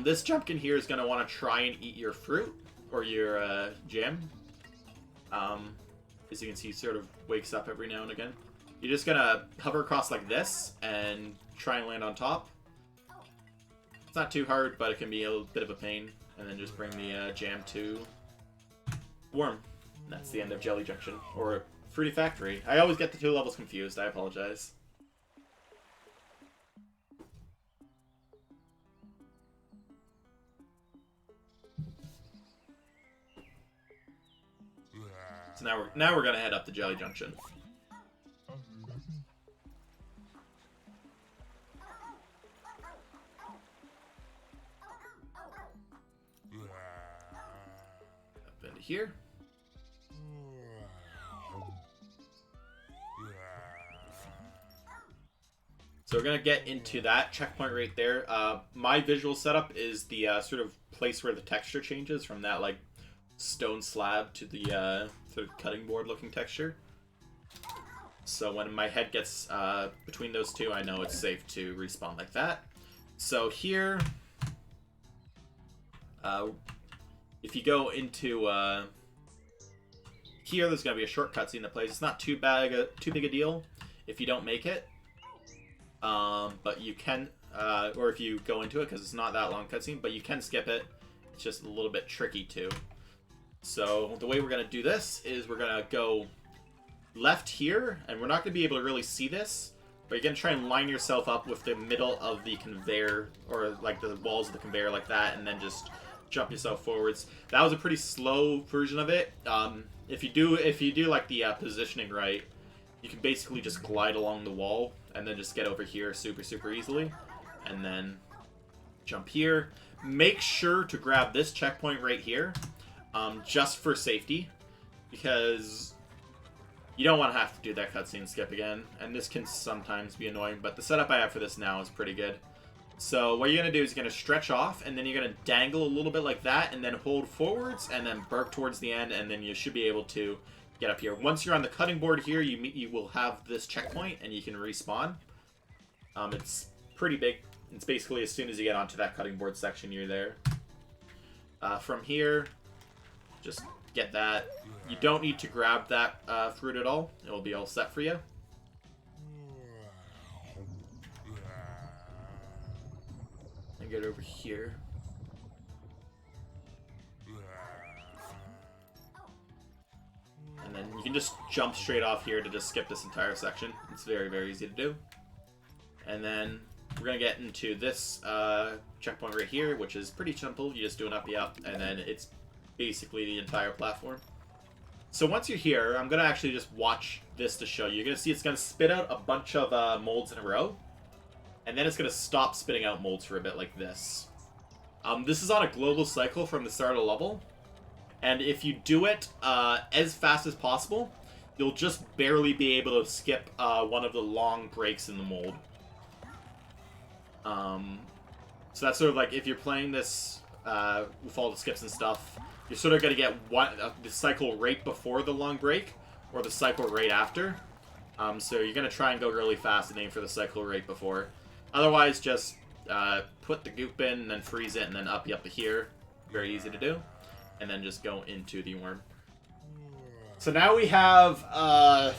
this Jumpkin here is going to want to try and eat your fruit, or your jam. As you can see, sort of wakes up every now and again. You're just going to hover across like this and try and land on top. It's not too hard, but it can be a bit of a pain. And then just bring the jam to Worm. And that's the end of Jelly Junction, or Fruity Factory. I always get the two levels confused. I apologize. So now we're gonna head up to Jelly Junction. Up into here. So we're gonna get into that checkpoint right there. My visual setup is the sort of place where the texture changes from that like stone slab to the sort of cutting board looking texture. So when my head gets between those two, I know it's safe to respawn like that. So here, if you go into here, there's gonna be a short cutscene that plays. It's not too big a deal if you don't make it, but you can, or if you go into it, because it's not that long cutscene, but you can skip it. It's just a little bit tricky too. So the way we're gonna do this is we're gonna go left here, and we're not going to be able to really see this, but you're going to try and line yourself up with the middle of the conveyor, or like the walls of the conveyor like that, and then just jump yourself forwards. That was a pretty slow version of it. If you do like the positioning right, you can basically just glide along the wall and then just get over here super easily, and then jump here. Make sure to grab this checkpoint right here, just for safety, because you don't want to have to do that cutscene skip again, and this can sometimes be annoying, but the setup I have for this now is pretty good. So what you're going to do is you're going to stretch off, and then you're going to dangle a little bit like that, and then hold forwards, and then burp towards the end, and then you should be able to get up here. Once you're on the cutting board here, you will have this checkpoint, and you can respawn. It's pretty big. It's basically as soon as you get onto that cutting board section, you're there. From here, just get that. You don't need to grab that fruit at all. It will be all set for you. And get over here. And then you can just jump straight off here to just skip this entire section. It's very easy to do. And then we're going to get into this checkpoint right here, which is pretty simple. You just do an uppy up, and then it's basically the entire platform. So once you're here, I'm going to actually just watch this to show you. You're going to see it's going to spit out a bunch of molds in a row. And then it's going to stop spitting out molds for a bit like this. This is on a global cycle from the start of the level. And if you do it as fast as possible, you'll just barely be able to skip one of the long breaks in the mold. So that's sort of like if you're playing this with all the skips and stuff, you're sort of going to get the cycle right before the long break, or the cycle right after. So you're going to try and go really fast and aim for the cycle right before. Otherwise, just put the goop in, and then freeze it, and then up to here. Very easy to do. And then just go into the worm. So now we have a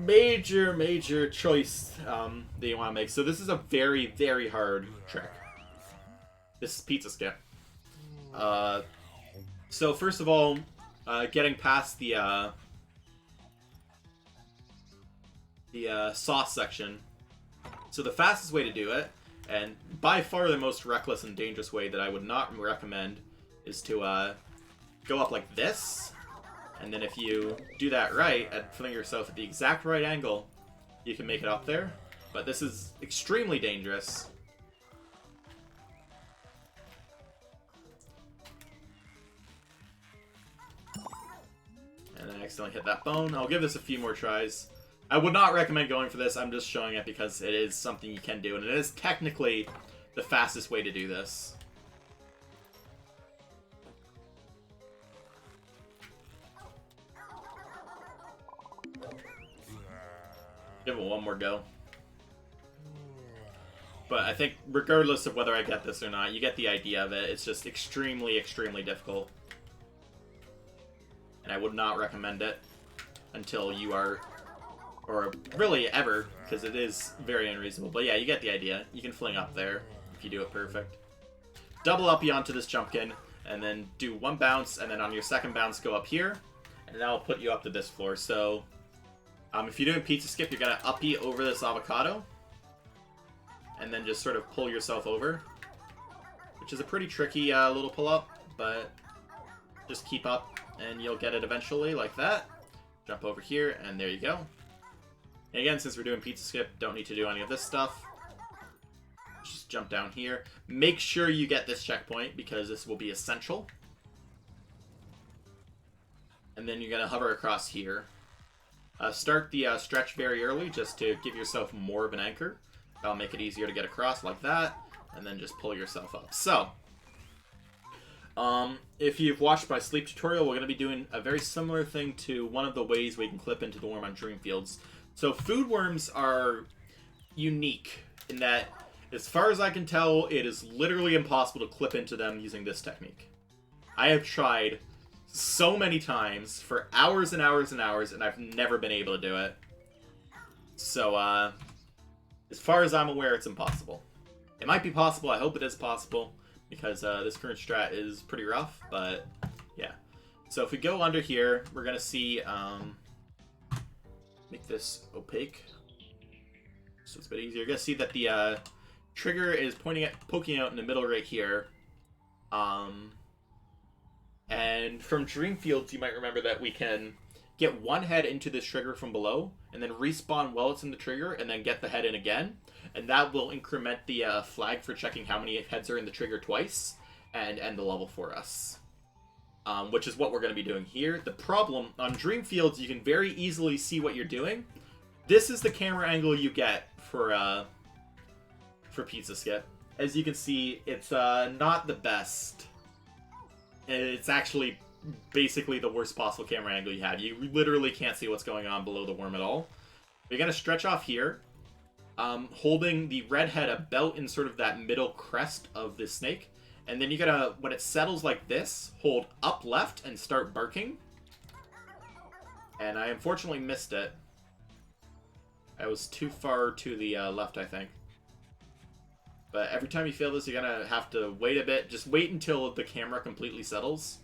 major choice that you want to make. So this is a very hard trick. This is pizza skip. So first of all, getting past the sauce section. So the fastest way to do it, and by far the most reckless and dangerous way that I would not recommend, is to go up like this. And then if you do that right, and fling yourself at the exact right angle, you can make it up there. But this is extremely dangerous. And then I accidentally hit that bone. I'll give this a few more tries. I would not recommend going for this. I'm just showing it because it is something you can do. And it is technically the fastest way to do this. Give it one more go. But I think regardless of whether I get this or not, you get the idea of it. It's just extremely difficult. And I would not recommend it until you are, or really ever, because it is very unreasonable. But yeah, you get the idea. You can fling up there if you do it perfect. Double up you onto this Jumpkin, and then do one bounce, and then on your second bounce go up here, and that'll put you up to this floor. So if you're doing pizza skip, you're going to uppy over this avocado, and then just sort of pull yourself over, which is a pretty tricky little pull-up, but just keep up, and you'll get it eventually, like that. Jump over here, and there you go. And again, since we're doing pizza skip, don't need to do any of this stuff. Just jump down here. Make sure you get this checkpoint, because this will be essential. And then you're going to hover across here. Start the stretch very early, just to give yourself more of an anchor. That'll make it easier to get across like that, and then just pull yourself up. So, if you've watched my sleep tutorial, we're going to be doing a very similar thing to one of the ways we can clip into the worm on Dreamfields. So food worms are unique in that, as far as I can tell, it is literally impossible to clip into them using this technique. I have tried so many times for hours and hours and hours, and I've never been able to do it. So, as far as I'm aware, it's impossible. It might be possible. I hope it is possible, because this current strat is pretty rough, but yeah. So if we go under here, we're going to see, make this opaque, so it's a bit easier. You're going to see that the trigger is poking out in the middle right here. And from Dreamfields, you might remember that we can get one head into this trigger from below, and then respawn while it's in the trigger, and then get the head in again. And that will increment the flag for checking how many heads are in the trigger twice, and end the level for us. Which is what we're going to be doing here. The problem, on Dreamfields, you can very easily see what you're doing. This is the camera angle you get for Pizza Skip. As you can see, it's not the best. It's actually basically the worst possible camera angle you have. You literally can't see what's going on below the worm at all. You're going to stretch off here, holding the red head about in sort of that middle crest of the snake. And then you're going to, when it settles like this, hold up left and start barking. And I unfortunately missed it. I was too far to the left, I think. But every time you fail this, you're going to have to wait a bit. Just wait until the camera completely settles.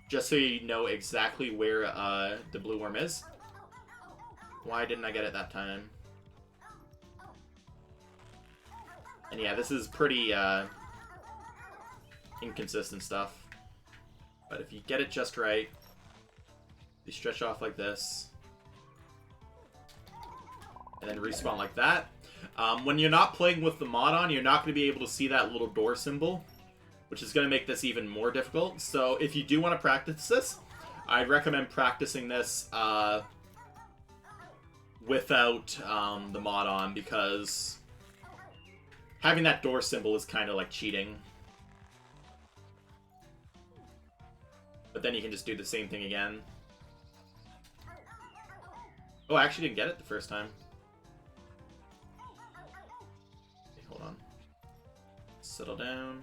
Just so you know exactly where the blue worm is. Why didn't I get it that time? And yeah, this is pretty inconsistent stuff. But if you get it just right, you stretch off like this. And then respawn like that. When you're not playing with the mod on, you're not going to be able to see that little door symbol, which is going to make this even more difficult. So if you do want to practice this, I'd recommend practicing this without the mod on, because having that door symbol is kind of like cheating. But then you can just do the same thing again. Oh, I actually didn't get it the first time. Hold on. Settle down.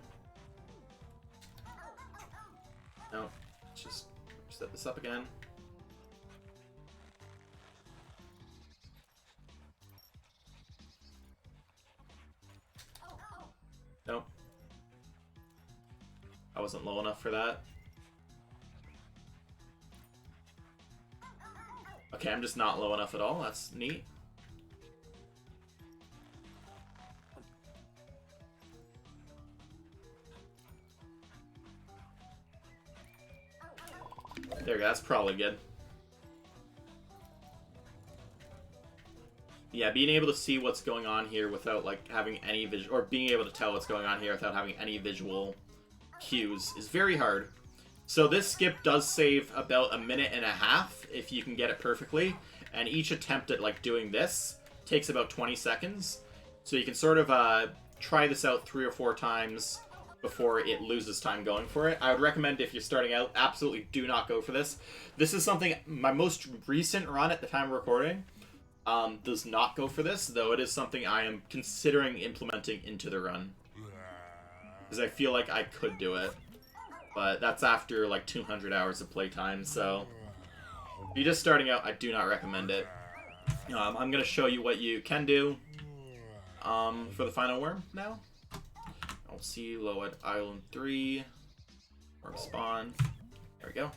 No, let's just set this up again. Nope. I wasn't low enough for that. Okay, I'm just not low enough at all. That's neat. There we go, that's probably good. Yeah, being able to see what's going on here without like having any visual, or being able to tell what's going on here without having any visual cues is very hard. So this skip does save about 1.5 minutes if you can get it perfectly, and each attempt at like doing this takes about 20 seconds. So you can sort of try this out 3 or 4 times before it loses time going for it. I would recommend, if you're starting out, absolutely do not go for this. This is something, my most recent run at the time of recording does not go for this, though it is something I am considering implementing into the run, because I feel like I could do it, but that's after like 200 hours of playtime. So if you're just starting out, I do not recommend it. I'm going to show you what you can do for the final worm now. I'll see you low at Island 3. Worm spawn. There we go.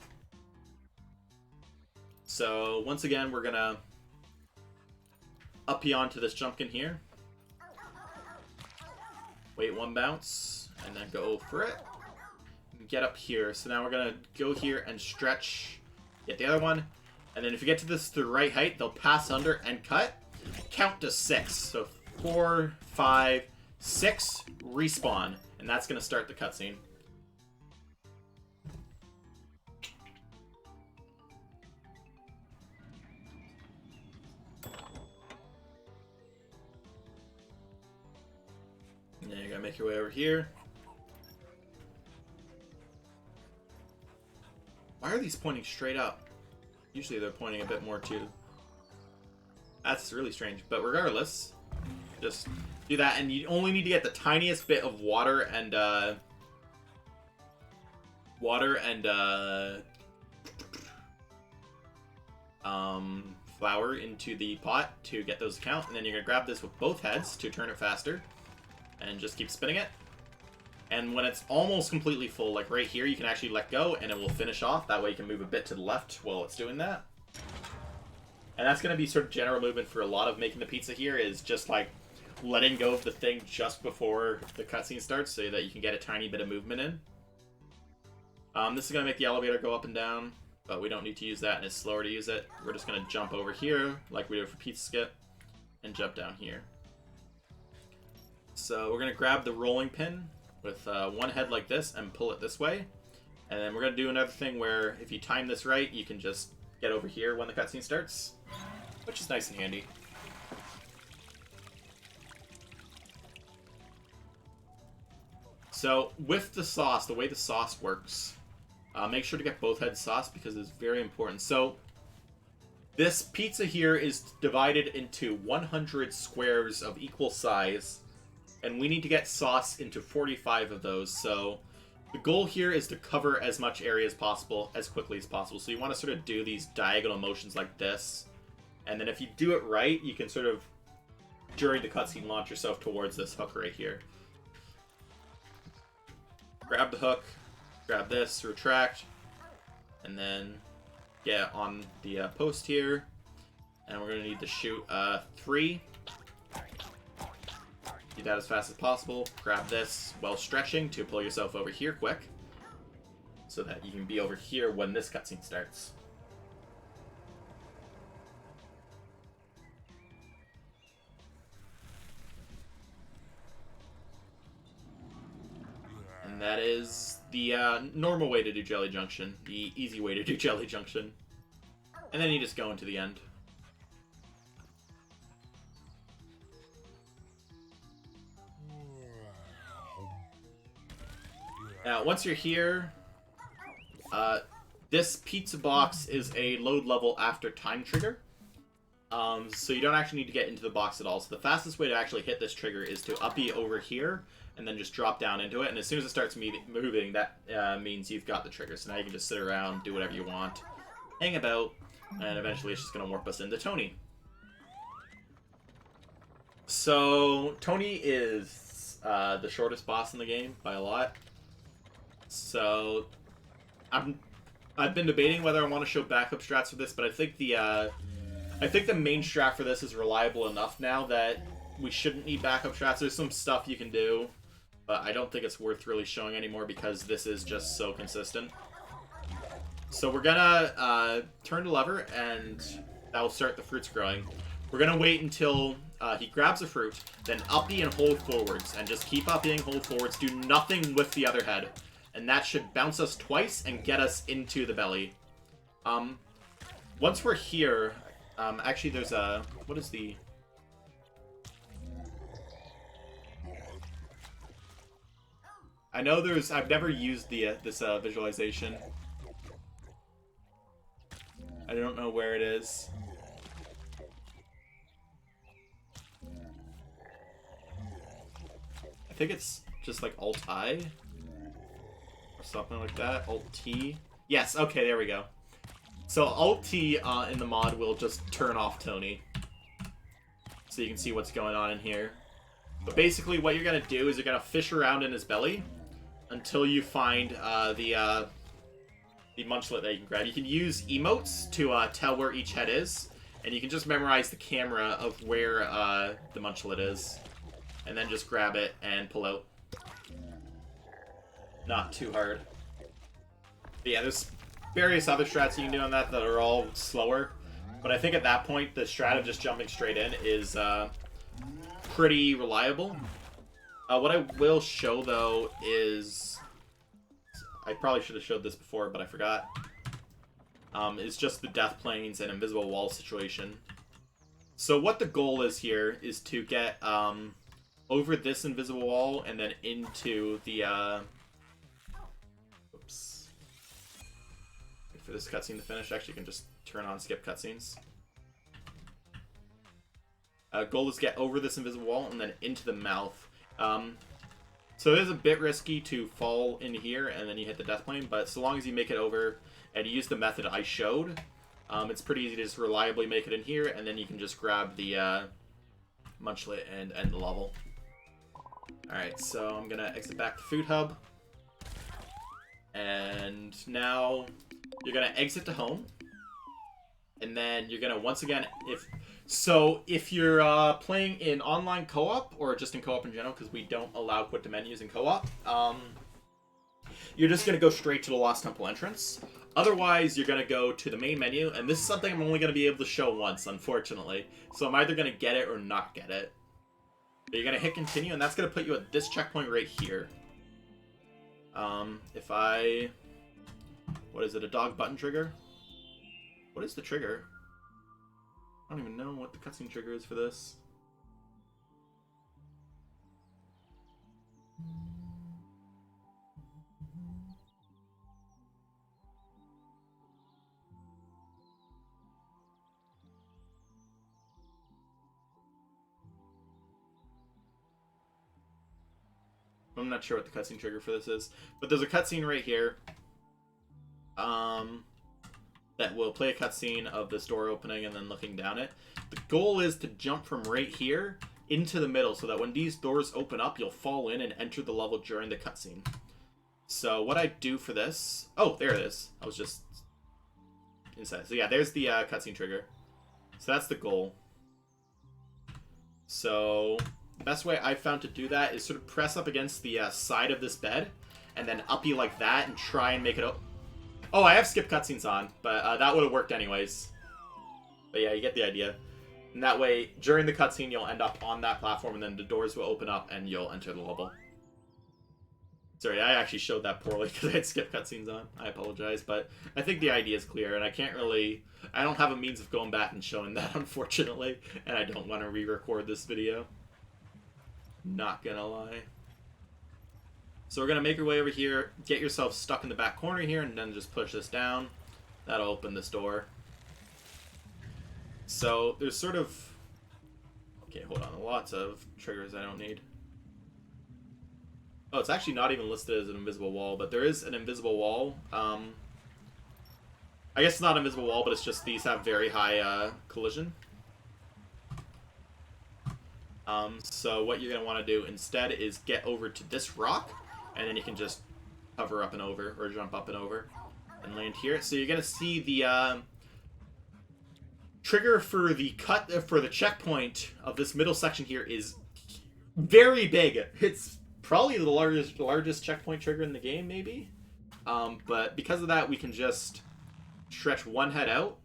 So once again, we're going to up you onto this Jumpkin here. Wait 1 bounce, and then go for it. Get up here. So now we're going to go here and stretch. Get the other one. And then if you get to this the right height, they'll pass under and cut. Count to 6. So 4, 5, 6, respawn. And that's going to start the cutscene. And then you gotta make your way over here. Why are these pointing straight up? Usually they're pointing a bit more to... That's really strange. But regardless, just do that, and you only need to get the tiniest bit of water and flour into the pot to get those to count, and then you're gonna grab this with both heads to turn it faster, and just keep spinning it. And when it's almost completely full, like right here, you can actually let go, and it will finish off. That way you can move a bit to the left while it's doing that. And that's gonna be sort of general movement for a lot of making the pizza here, is just like letting go of the thing just before the cutscene starts so that you can get a tiny bit of movement in. This is gonna make the elevator go up and down, but we don't need to use that, and it's slower to use it. We're just going to jump over here, like we did for Pizza Skip, and jump down here. So we're going to grab the rolling pin with one head like this and pull it this way. And then we're going to do another thing where if you time this right, you can just get over here when the cutscene starts, which is nice and handy. So with the sauce, the way the sauce works, make sure to get both heads sauce because it's very important. So this pizza here is divided into 100 squares of equal size, and we need to get sauce into 45 of those. So the goal here is to cover as much area as possible, as quickly as possible. So you want to sort of do these diagonal motions like this, and then if you do it right, you can sort of, during the cutscene, launch yourself towards this hook right here. Grab the hook, grab this, retract, and then get on the post here. And we're going to need to shoot 3. Do that as fast as possible. Grab this while stretching to pull yourself over here quick, so that you can be over here when this cutscene starts. And that is the normal way to do Jelly Junction, the easy way to do Jelly Junction. And then you just go into the end. Now, once you're here, this pizza box is a load level after time trigger. So you don't actually need to get into the box at all. So the fastest way to actually hit this trigger is to uppy over here, and then just drop down into it. And as soon as it starts moving, that means you've got the trigger. So now you can just sit around, do whatever you want, hang about, and eventually it's just going to warp us into Tony. So Tony is the shortest boss in the game by a lot. So I've been debating whether I want to show backup strats for this, but I think the main strat for this is reliable enough now that we shouldn't need backup strats. There's some stuff you can do, but I don't think it's worth really showing anymore because this is just so consistent. So we're gonna turn the lever, and that will start the fruits growing. We're gonna wait until he grabs a fruit, then uppy and hold forwards, and just keep upping, hold forwards, do nothing with the other head. And that should bounce us twice and get us into the belly. Once we're here, actually there's a, what is the... I know there's, I've never used the this visualization. I don't know where it is. I think it's just like Alt-I. Or something like that. Alt-T. Yes, okay, there we go. So Alt-T in the mod will just turn off Tony. So you can see what's going on in here. But basically what you're going to do is you're going to fish around in his belly until you find the Munchlet that you can grab. You can use emotes to tell where each head is. And you can just memorize the camera of where the Munchlet is. And then just grab it and pull out. Not too hard. But yeah, there's various other strats you can do on that that are all slower. But I think at that point, the strat of just jumping straight in is pretty reliable. What I will show, though, is... I probably should have showed this before, but I forgot. Is just the death planes and invisible wall situation. So what the goal is here is to get over this invisible wall and then into the... Oops. Wait for this cutscene to finish. Actually, you can just turn on skip cutscenes. Goal is to get over this invisible wall and then into the mouth. So it is a bit risky to fall in here and then you hit the death plane, but so long as you make it over and you use the method I showed, it's pretty easy to just reliably make it in here, and then you can just grab the Munchlet and end the level. Alright, so I'm going to exit back to Food Hub. And now you're going to exit to home. And then you're going to, once again, if you're playing in online co-op, or just in co-op in general, because we don't allow quit to menus in co-op, you're just going to go straight to the Lost Temple entrance. Otherwise, you're going to go to the main menu, and this is something I'm only going to be able to show once, unfortunately. So I'm either going to get it or not get it. But you're going to hit continue, and that's going to put you at this checkpoint right here. If I... What is it, a dog button trigger? What is the trigger? I don't even know what the cutscene trigger is for this. I'm not sure what the cutscene trigger for this is, but there's a cutscene right here that will play a cutscene of this door opening and then looking down it. The goal is to jump from right here into the middle so that when these doors open up, you'll fall in and enter the level during the cutscene. So what I do for this... Oh, there it is. I was just inside. So yeah, there's the cutscene trigger. So that's the goal. So... the best way I've found to do that is sort of press up against the side of this bed, and then uppy like that, and try and make it... Oh, I have skip cutscenes on, but that would have worked anyways. But yeah, you get the idea. And that way, during the cutscene, you'll end up on that platform, and then the doors will open up, and you'll enter the level. Sorry, I actually showed that poorly because I had skip cutscenes on. I apologize, but I think the idea is clear, and I can't really... I don't have a means of going back and showing that, unfortunately, and I don't want to re-record this video. Not gonna lie. So we're gonna make our way over here, get yourself stuck in the back corner here, and then just push this down. That'll open this door. So there's sort of... Okay, hold on. Lots of triggers I don't need. Oh, it's actually not even listed as an invisible wall, but there is an invisible wall. I guess it's not an invisible wall, but it's just these have very high collision. So what you're going to want to do instead is get over to this rock, and then you can just hover up and over, or jump up and over, and land here. So you're going to see the trigger for the checkpoint of this middle section here is very big. It's probably the largest checkpoint trigger in the game, maybe. But because of that, we can just stretch one head out,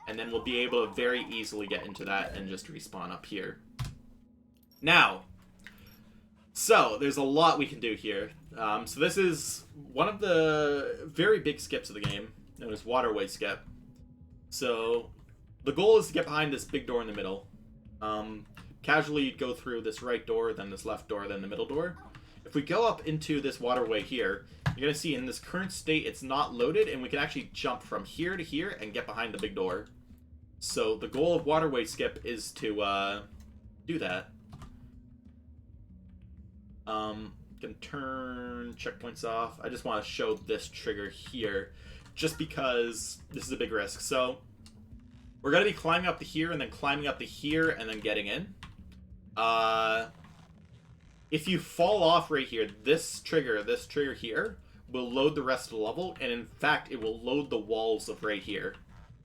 and then we'll be able to very easily get into that and just respawn up here. Now, so there's a lot we can do here. So this is one of the very big skips of the game, known as Waterway Skip. So the goal is to get behind this big door in the middle. Casually go through this right door, then this left door, then the middle door. If we go up into this waterway here, you're going to see in this current state it's not loaded, and we can actually jump from here to here and get behind the big door. So the goal of Waterway Skip is to do that. Can turn checkpoints off. I just want to show this trigger here, just because this is a big risk. So we're going to be climbing up to here, and then climbing up to here, and then getting in. If you fall off right here, this trigger here, will load the rest of the level, and in fact, it will load the walls of right here.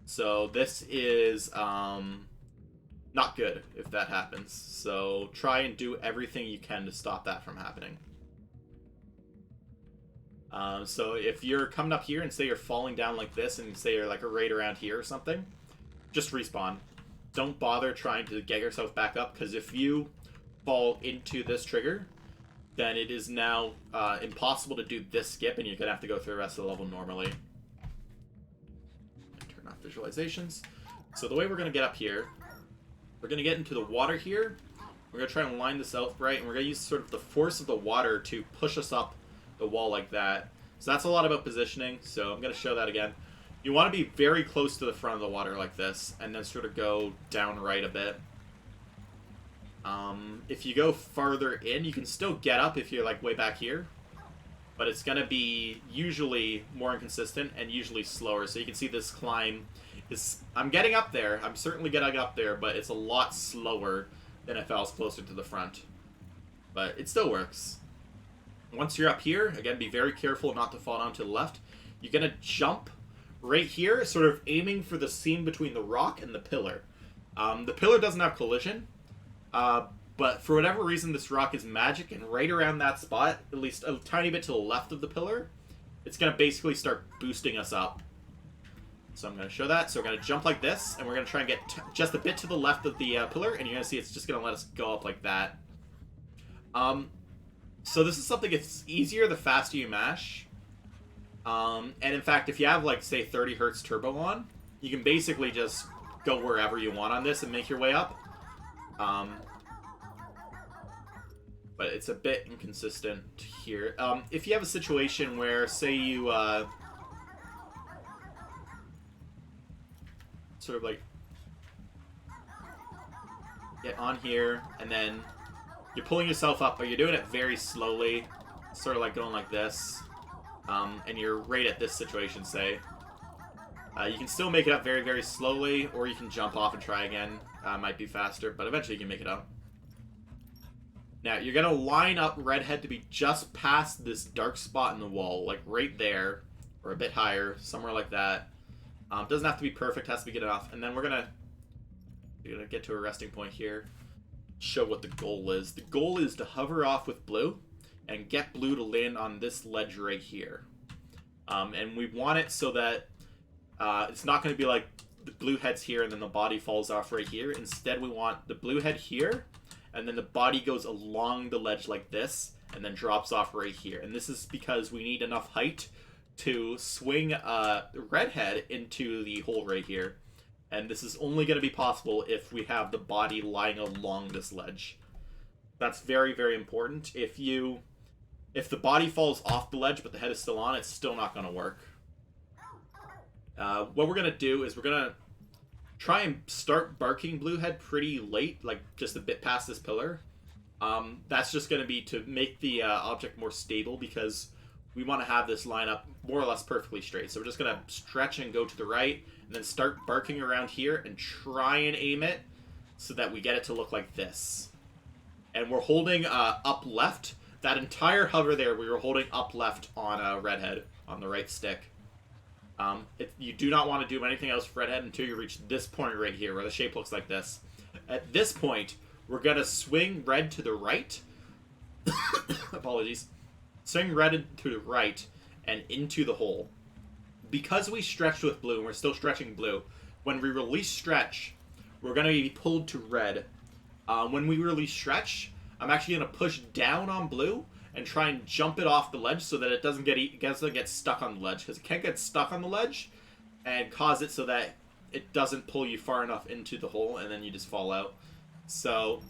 So this is not good if that happens. So try and do everything you can to stop that from happening. So if you're coming up here and say you're falling down like this, and say you're like right around here or something, just respawn. Don't bother trying to get yourself back up, because if you fall into this trigger, then it is now impossible to do this skip, and you're going to have to go through the rest of the level normally. Turn off visualizations. So the way we're going to get up here, we're going to get into the water here. We're going to try and line this out right, and we're going to use sort of the force of the water to push us up the wall like that. So that's a lot about positioning, so I'm going to show that again. You want to be very close to the front of the water like this, and then sort of go down right a bit. If you go farther in, you can still get up if you're like way back here, but it's gonna be usually more inconsistent and usually slower. So you can see this climb is, I'm getting up there, I'm certainly getting up there, but it's a lot slower than if I was closer to the front. But it still works. Once you're up here, again, be very careful not to fall down to the left. You're gonna jump right here, sort of aiming for the seam between the rock and the pillar. The pillar doesn't have collision, but for whatever reason, this rock is magic, and right around that spot, at least a tiny bit to the left of the pillar, it's going to basically start boosting us up. So I'm going to show that. So we're going to jump like this, and we're going to try and get just a bit to the left of the pillar, and you're going to see it's just going to let us go up like that. So this is something that's easier the faster you mash. And in fact, if you have, like, say, 30 Hertz turbo on, you can basically just go wherever you want on this and make your way up. But it's a bit inconsistent here. If you have a situation where, say you, sort of like get on here, and then you're pulling yourself up, but you're doing it very slowly, sort of like going like this, and you're right at this situation, say. You can still make it up very, very slowly, or you can jump off and try again. Might be faster, but eventually you can make it up. Now, you're going to line up Redhead to be just past this dark spot in the wall, like right there, or a bit higher, somewhere like that. Doesn't have to be perfect, has to be good enough. And then we're going to get to a resting point here, show what the goal is. The goal is to hover off with blue, and get blue to land on this ledge right here. And we want it so that it's not going to be like the blue head's here and then the body falls off right here. Instead, we want the blue head here, and then the body goes along the ledge like this, and then drops off right here. And this is because we need enough height to swing Redhead into the hole right here. And this is only going to be possible if we have the body lying along this ledge. That's very, very important. If the body falls off the ledge but the head is still on, it's still not going to work. What we're going to do is we're going to try and start barking Bluehead pretty late, like just a bit past this pillar. That's just going to be to make the object more stable, because we want to have this line up more or less perfectly straight. So we're just going to stretch and go to the right, and then start barking around here and try and aim it so that we get it to look like this. And we're holding up left. That entire hover there, we were holding up left on Redhead, on the right stick. You do not want to do anything else with Redhead until you reach this point right here, where the shape looks like this. At this point, we're going to swing Red to the right. Apologies. Swing Red to the right and into the hole. Because we stretched with blue, and we're still stretching blue, when we release stretch, we're going to be pulled to red. When we release stretch, I'm actually going to push down on blue and try and jump it off the ledge so that it doesn't get stuck on the ledge, because it can't get stuck on the ledge and cause it so that it doesn't pull you far enough into the hole and then you just fall out. So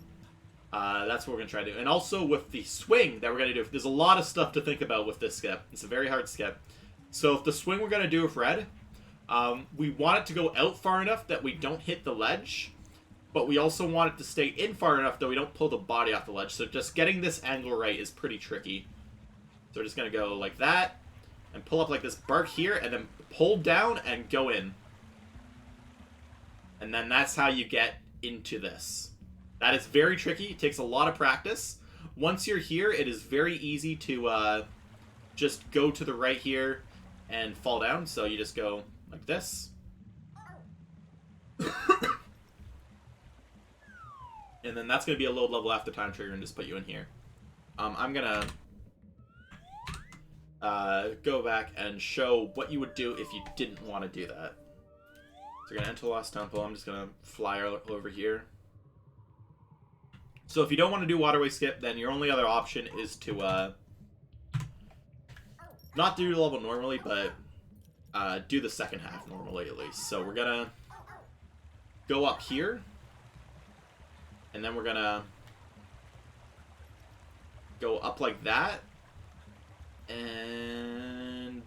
that's what we're going to try to do. And also with the swing that we're going to do, there's a lot of stuff to think about with this skip. It's a very hard skip. So if the swing we're going to do with Red, we want it to go out far enough that we don't hit the ledge, but we also want it to stay in far enough that we don't pull the body off the ledge. So just getting this angle right is pretty tricky. So we're just going to go like that, and pull up like this, bark here, and then hold down and go in. And then that's how you get into this. That is very tricky. It takes a lot of practice. Once you're here, it is very easy to just go to the right here and fall down. So you just go like this. And then that's going to be a load level after time trigger and just put you in here. I'm going to go back and show what you would do if you didn't want to do that. So you're going to enter Lost Temple. I'm just going to fly over here. So if you don't want to do waterway skip, then your only other option is to not do the level normally, but do the second half normally at least. So we're going to go up here. And then we're going to go up like that. And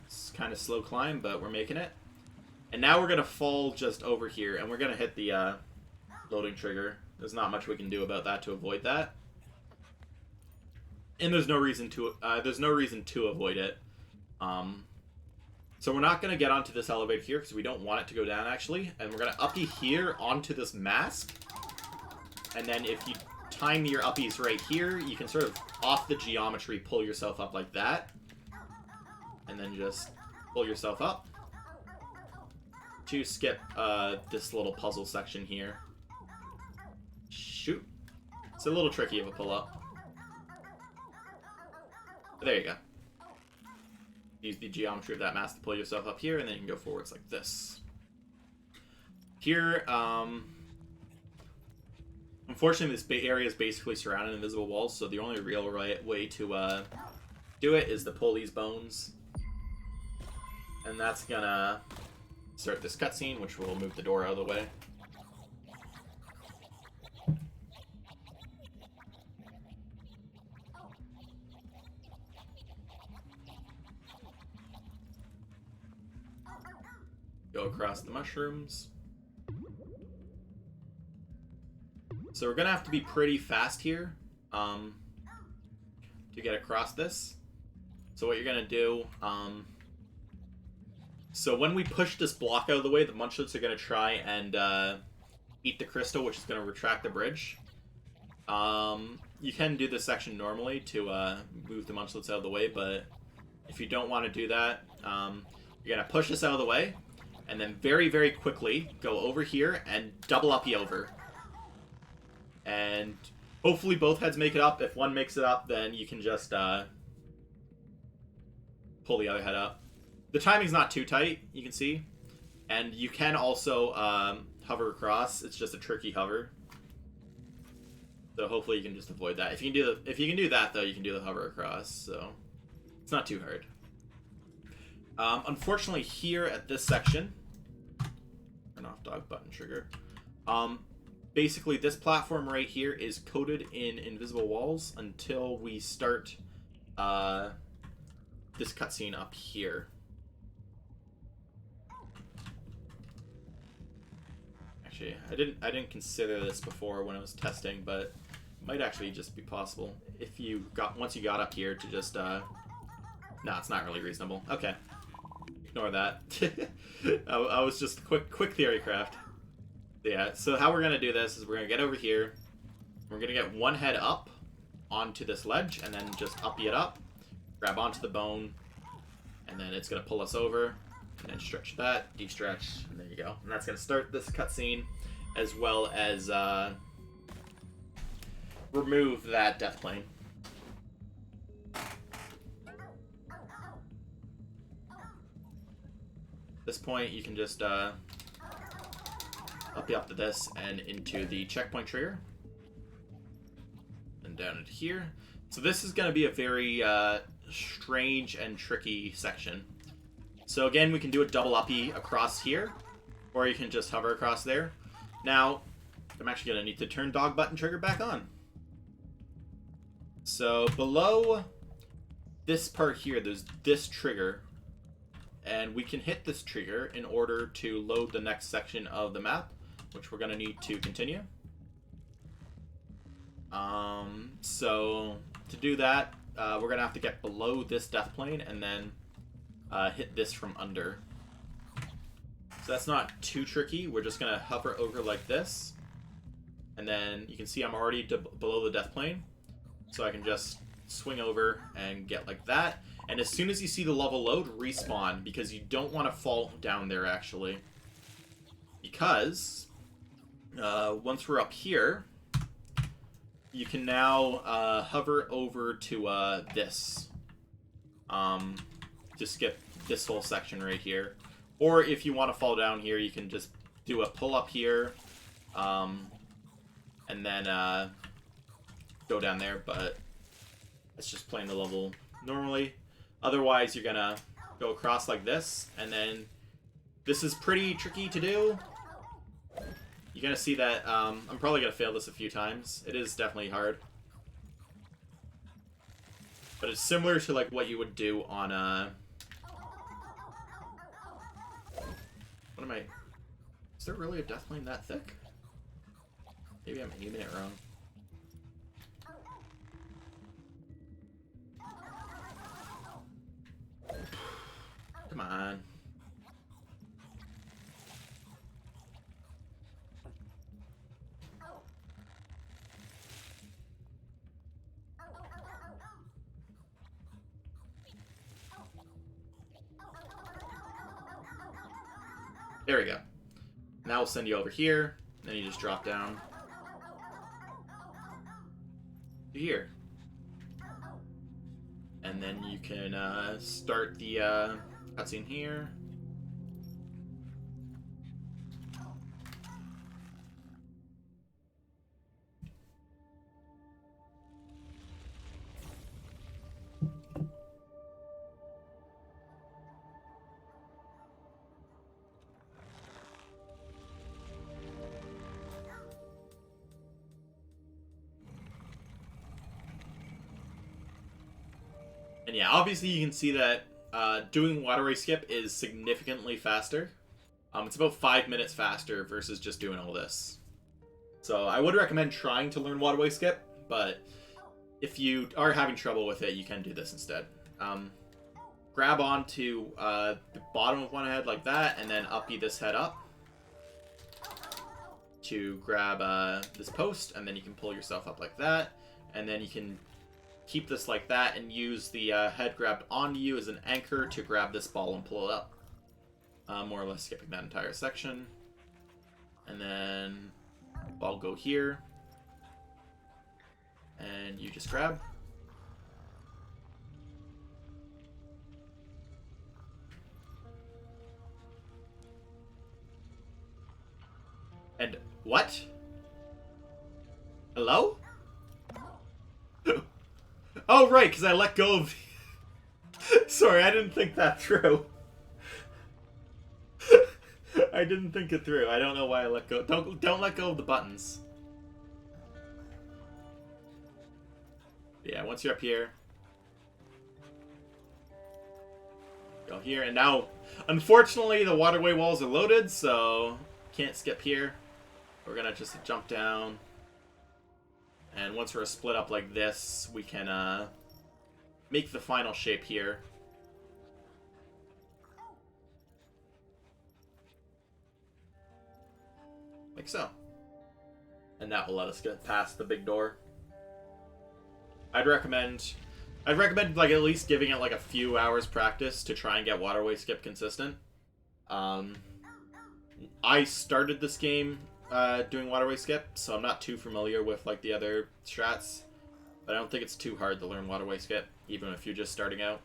it's kind of slow climb, but we're making it. And now we're going to fall just over here. And we're going to hit the loading trigger. There's not much we can do about that to avoid that. And there's no reason to avoid it. So we're not going to get onto this elevator here because we don't want it to go down, actually. And we're going to uppie here onto this mask. And then if you time your uppies right here, you can sort of, off the geometry, pull yourself up like that. And then just pull yourself up to skip this little puzzle section here. Shoot. It's a little tricky of a pull-up. But there you go. Use the geometry of that mask to pull yourself up here, and then you can go forwards like this. Here, unfortunately, this area is basically surrounded in invisible walls, so the only real way to do it is to pull these bones. And that's gonna start this cutscene, which will move the door out of the way. Go across the mushrooms. So we're gonna have to be pretty fast here to get across this. So what you're gonna do, so when we push this block out of the way, the Munchlets are gonna try and eat the crystal, which is gonna retract the bridge. You can do this section normally to move the Munchlets out of the way, but if you don't want to do that, you're gonna push this out of the way. And then very, very quickly go over here and double uppie over. And hopefully both heads make it up. If one makes it up, then you can just pull the other head up. The timing's not too tight, you can see. And you can also hover across. It's just a tricky hover. So hopefully you can just avoid that. If you can do that though, you can do the hover across. So it's not too hard. Unfortunately, here at this section, turn off dog button trigger. Basically, this platform right here is coated in invisible walls until we start this cutscene up here. Actually, I didn't consider this before when I was testing, but it might actually just be possible if once you got up here to just no, it's not really reasonable. Okay. Ignore that. I was just quick theory craft. Yeah, so how we're going to do this is we're going to get over here. We're going to get one head up onto this ledge and then just uppie it up. Grab onto the bone. And then it's going to pull us over. And then stretch that, de-stretch, and there you go. And that's going to start this cutscene as well as remove that death plane. At this point, you can just uppie up to this and into the checkpoint trigger. And down into here. So this is going to be a very strange and tricky section. So again, we can do a double uppie across here, or you can just hover across there. Now, I'm actually going to need to turn dog button trigger back on. So below this part here, there's this trigger. And we can hit this trigger in order to load the next section of the map, which we're going to need to continue. So to do that, we're going to have to get below this death plane and then hit this from under. So that's not too tricky. We're just going to hover over like this. And then you can see I'm already below the death plane. So I can just swing over and get like that. And as soon as you see the level load, respawn, because you don't want to fall down there, actually. Because once we're up here, you can now hover over to this. To skip this whole section right here. Or if you want to fall down here, you can just do a pull up here. And then go down there, but it's just playing the level normally. Otherwise, you're gonna go across like this, and then this is pretty tricky to do. You're gonna see that I'm probably gonna fail this a few times. It is definitely hard, but it's similar to like what you would do on what am I? Is there really a death plane that thick? Maybe I'm aiming it wrong. Come on. There we go. Now we'll send you over here. Then you just drop down to here. And then you can start the cutscene here. And yeah, obviously you can see that doing waterway skip is significantly faster. It's about 5 minutes faster versus just doing all this. So I would recommend trying to learn waterway skip, but if you are having trouble with it, you can do this instead. Grab onto the bottom of one head like that, and then uppy this head up to grab this post, and then you can pull yourself up like that, and then you can keep this like that and use the head grabbed onto you as an anchor to grab this ball and pull it up. More or less skipping that entire section. And then ball go here. And you just grab. And what? Hello? Oh, right, because I let go of... Sorry, I didn't think that through. I didn't think it through. I don't know why I let go. Don't let go of the buttons. Yeah, once you're up here... Go here, and now... Unfortunately, the waterway walls are loaded, so... Can't skip here. We're gonna just jump down. And once we're split up like this, we can make the final shape here. Like so. And that will let us get past the big door. I'd recommend like at least giving it like a few hours practice to try and get waterway skip consistent. I started this game doing waterway skip, so I'm not too familiar with like the other strats, but I don't think it's too hard to learn waterway skip, even if you're just starting out.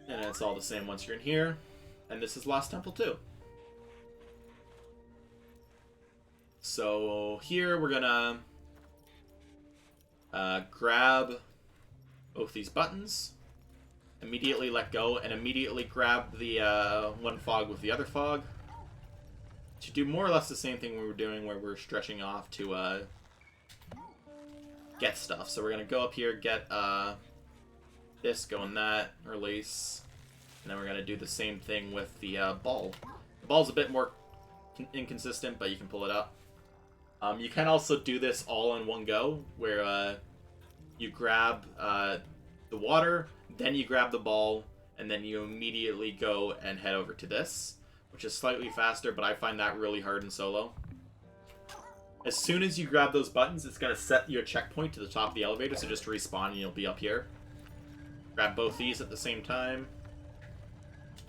And it's all the same once you're in here, and this is Lost Temple too. So here we're gonna grab both these buttons. Immediately let go, and immediately grab the one fog with the other fog. To do more or less the same thing we were doing where we're stretching off to get stuff. So we're going to go up here, get this, go in that, release. And then we're going to do the same thing with the ball. The ball's a bit more inconsistent, but you can pull it up. You can also do this all in one go, where you grab the water, then you grab the ball, and then you immediately go and head over to this, which is slightly faster, but I find that really hard in solo. As soon as you grab those buttons, it's going to set your checkpoint to the top of the elevator, so just respawn and you'll be up here. Grab both these at the same time,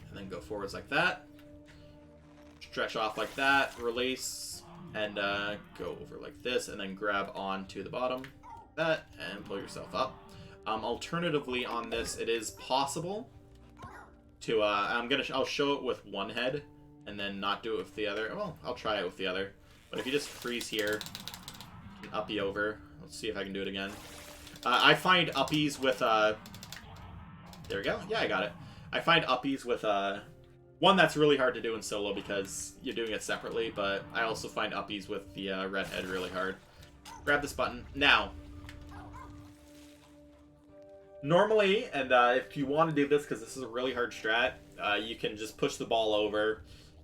and then go forwards like that. Stretch off like that, release, and go over like this, and then grab onto the bottom, like that, and pull yourself up. Alternatively, on this, it is possible to, I'll show it with one head, and then not do it with the other. Well, I'll try it with the other. But if you just freeze here, you can uppy over. Let's see if I can do it again. I find uppies with, there we go. Yeah, I got it. I find uppies with, one that's really hard to do in solo because you're doing it separately, but I also find uppies with the red head really hard. Grab this button. Now, Normally, and if you want to do this, because this is a really hard strat, you can just push the ball over,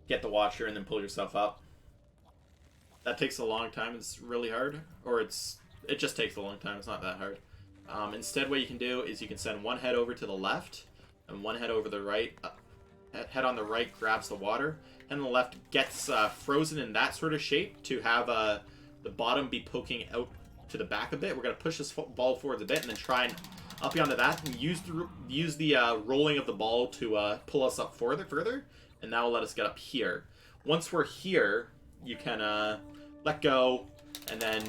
get the washer, and then pull yourself up. That takes a long time. It's really hard. Or it just takes a long time. It's not that hard. Instead, what you can do is you can send one head over to the left, and one head over the right. Head on the right grabs the water, and the left gets frozen in that sort of shape to have the bottom be poking out to the back a bit. We're going to push this ball forwards a bit, and then try and up beyond that, and use the rolling of the ball to pull us up further, and that will let us get up here. Once we're here, you can let go, and then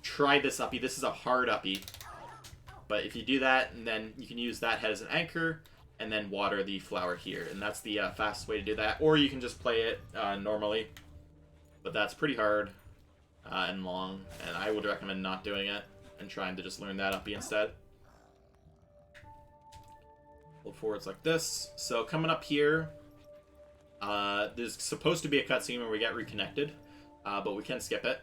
try this uppie. This is a hard uppie, but if you do that, and then you can use that head as an anchor, and then water the flower here, and that's the fastest way to do that. Or you can just play it normally, but that's pretty hard and long, and I would recommend not doing it and trying to just learn that uppie instead. Pull forwards like this. So coming up here, there's supposed to be a cutscene where we get reconnected, but we can skip it.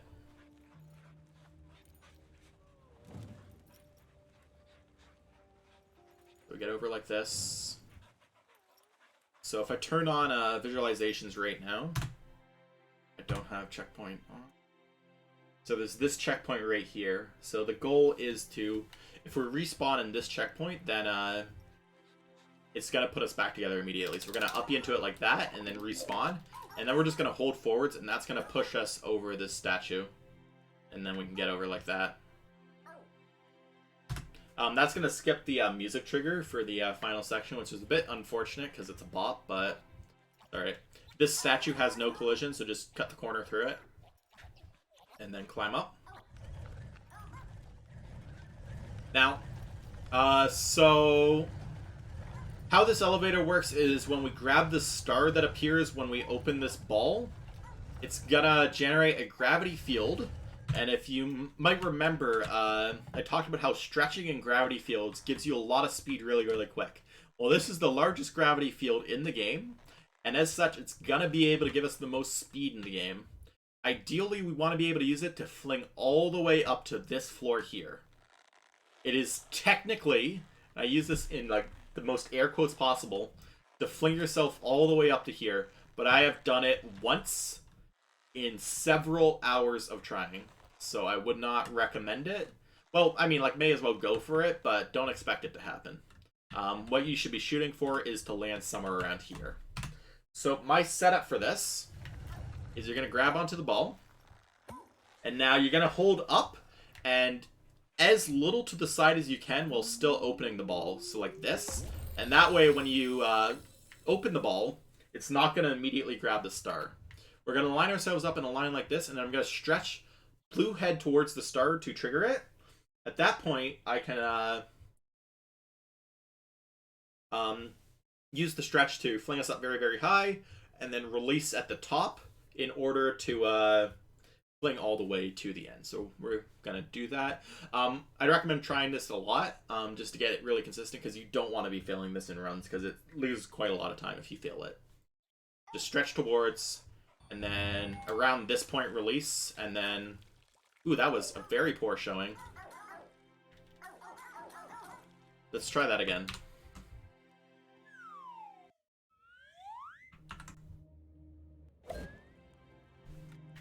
We get over like this. So if I turn on visualizations right now, I don't have checkpoint on. So there's this checkpoint right here. So the goal is to, if we respawn in this checkpoint, then it's going to put us back together immediately. So we're going to up into it like that, and then respawn. And then we're just going to hold forwards, and that's going to push us over this statue. And then we can get over like that. That's going to skip the music trigger for the final section, which is a bit unfortunate because it's a bop, but alright. This statue has no collision, so just cut the corner through it. And then climb up. Now, so how this elevator works is when we grab the star that appears when we open this ball, it's gonna generate a gravity field. And if you might remember, I talked about how stretching in gravity fields gives you a lot of speed really, really quick. Well, this is the largest gravity field in the game, and as such, it's gonna be able to give us the most speed in the game. Ideally, we want to be able to use it to fling all the way up to this floor here. It is technically, I use this in like the most air quotes possible, to fling yourself all the way up to here, but I have done it once in several hours of trying. So I would not recommend it. Well, I mean, like, may as well go for it, but don't expect it to happen. What you should be shooting for is to land somewhere around here. So my setup for this is you're going to grab onto the ball, and now you're going to hold up and as little to the side as you can while still opening the ball. So like this, and that way when you open the ball, it's not going to immediately grab the star. We're going to line ourselves up in a line like this, and then I'm going to stretch blue head towards the star to trigger it. At that point, I can use the stretch to fling us up very, very high, and then release at the top in order to fling all the way to the end. So we're going to do that. I recommend trying this a lot just to get it really consistent, because you don't want to be failing this in runs, because it loses quite a lot of time if you fail it. Just stretch towards, and then around this point release, and then... Ooh, that was a very poor showing. Let's try that again.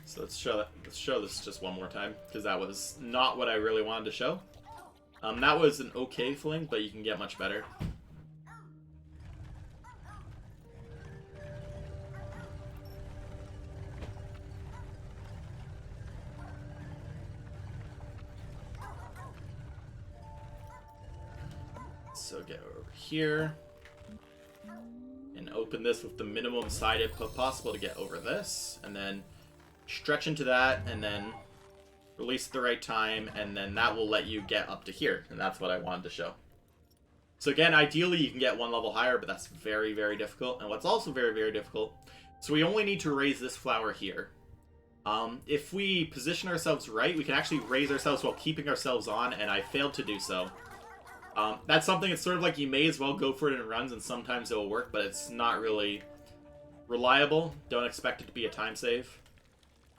So let's show this just one more time, because that was not what I really wanted to show. That was an okay fling, but you can get much better. So get over here and open this with the minimum side input possible to get over this, and then stretch into that, and then release at the right time, and then that will let you get up to here, and that's what I wanted to show. So again, ideally you can get one level higher, but that's very, very difficult. And what's also very, very difficult, so we only need to raise this flower here. If we position ourselves right, we can actually raise ourselves while keeping ourselves on, and I failed to do so. That's something that's sort of like you may as well go for it in runs, and sometimes it will work, but it's not really reliable. Don't expect it to be a time save.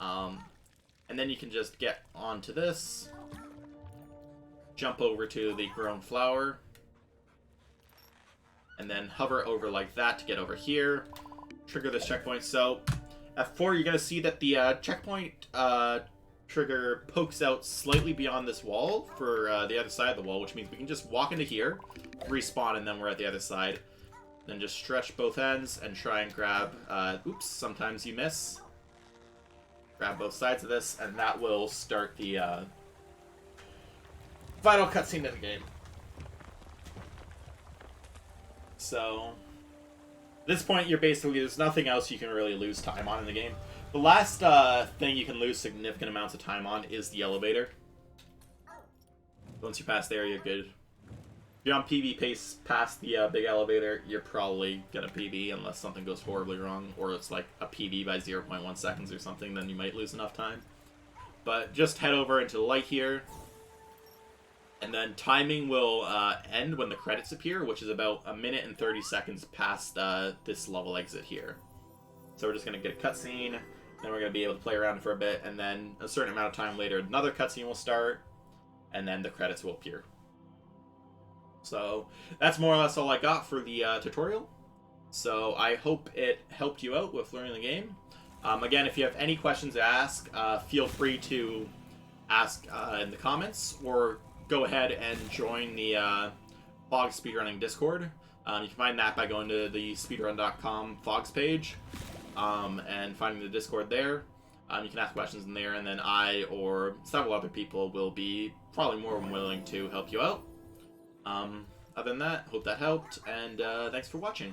And then you can just get onto this, jump over to the grown flower, and then hover over like that to get over here. Trigger this checkpoint. So F4, you're going to see that the checkpoint trigger pokes out slightly beyond this wall for the other side of the wall, which means we can just walk into here, respawn, and then we're at the other side. Then just stretch both ends and try and grab, oops, sometimes you miss. Grab both sides of this, and that will start the final cutscene of the game. So, at this point, you're basically, there's nothing else you can really lose time on in the game. The last thing you can lose significant amounts of time on is the elevator. Once you pass there, you're good. If you're on PB pace past the big elevator, you're probably gonna PB unless something goes horribly wrong, or it's like a PB by 0.1 seconds or something, then you might lose enough time. But just head over into the light here, and then timing will end when the credits appear, which is about 1 minute and 30 seconds past this level exit here. So we're just gonna get a cutscene, then we're gonna be able to play around for a bit, and then a certain amount of time later, another cutscene will start, and then the credits will appear. So that's more or less all I got for the tutorial. So I hope it helped you out with learning the game. Again, if you have any questions to ask, feel free to ask in the comments, or go ahead and join the PHOGS Speedrunning Discord. You can find that by going to the speedrun.com PHOGS page and finding the Discord there. You can ask questions in there, and then I or several other people will be probably more than willing to help you out. Other than that, hope that helped, and thanks for watching.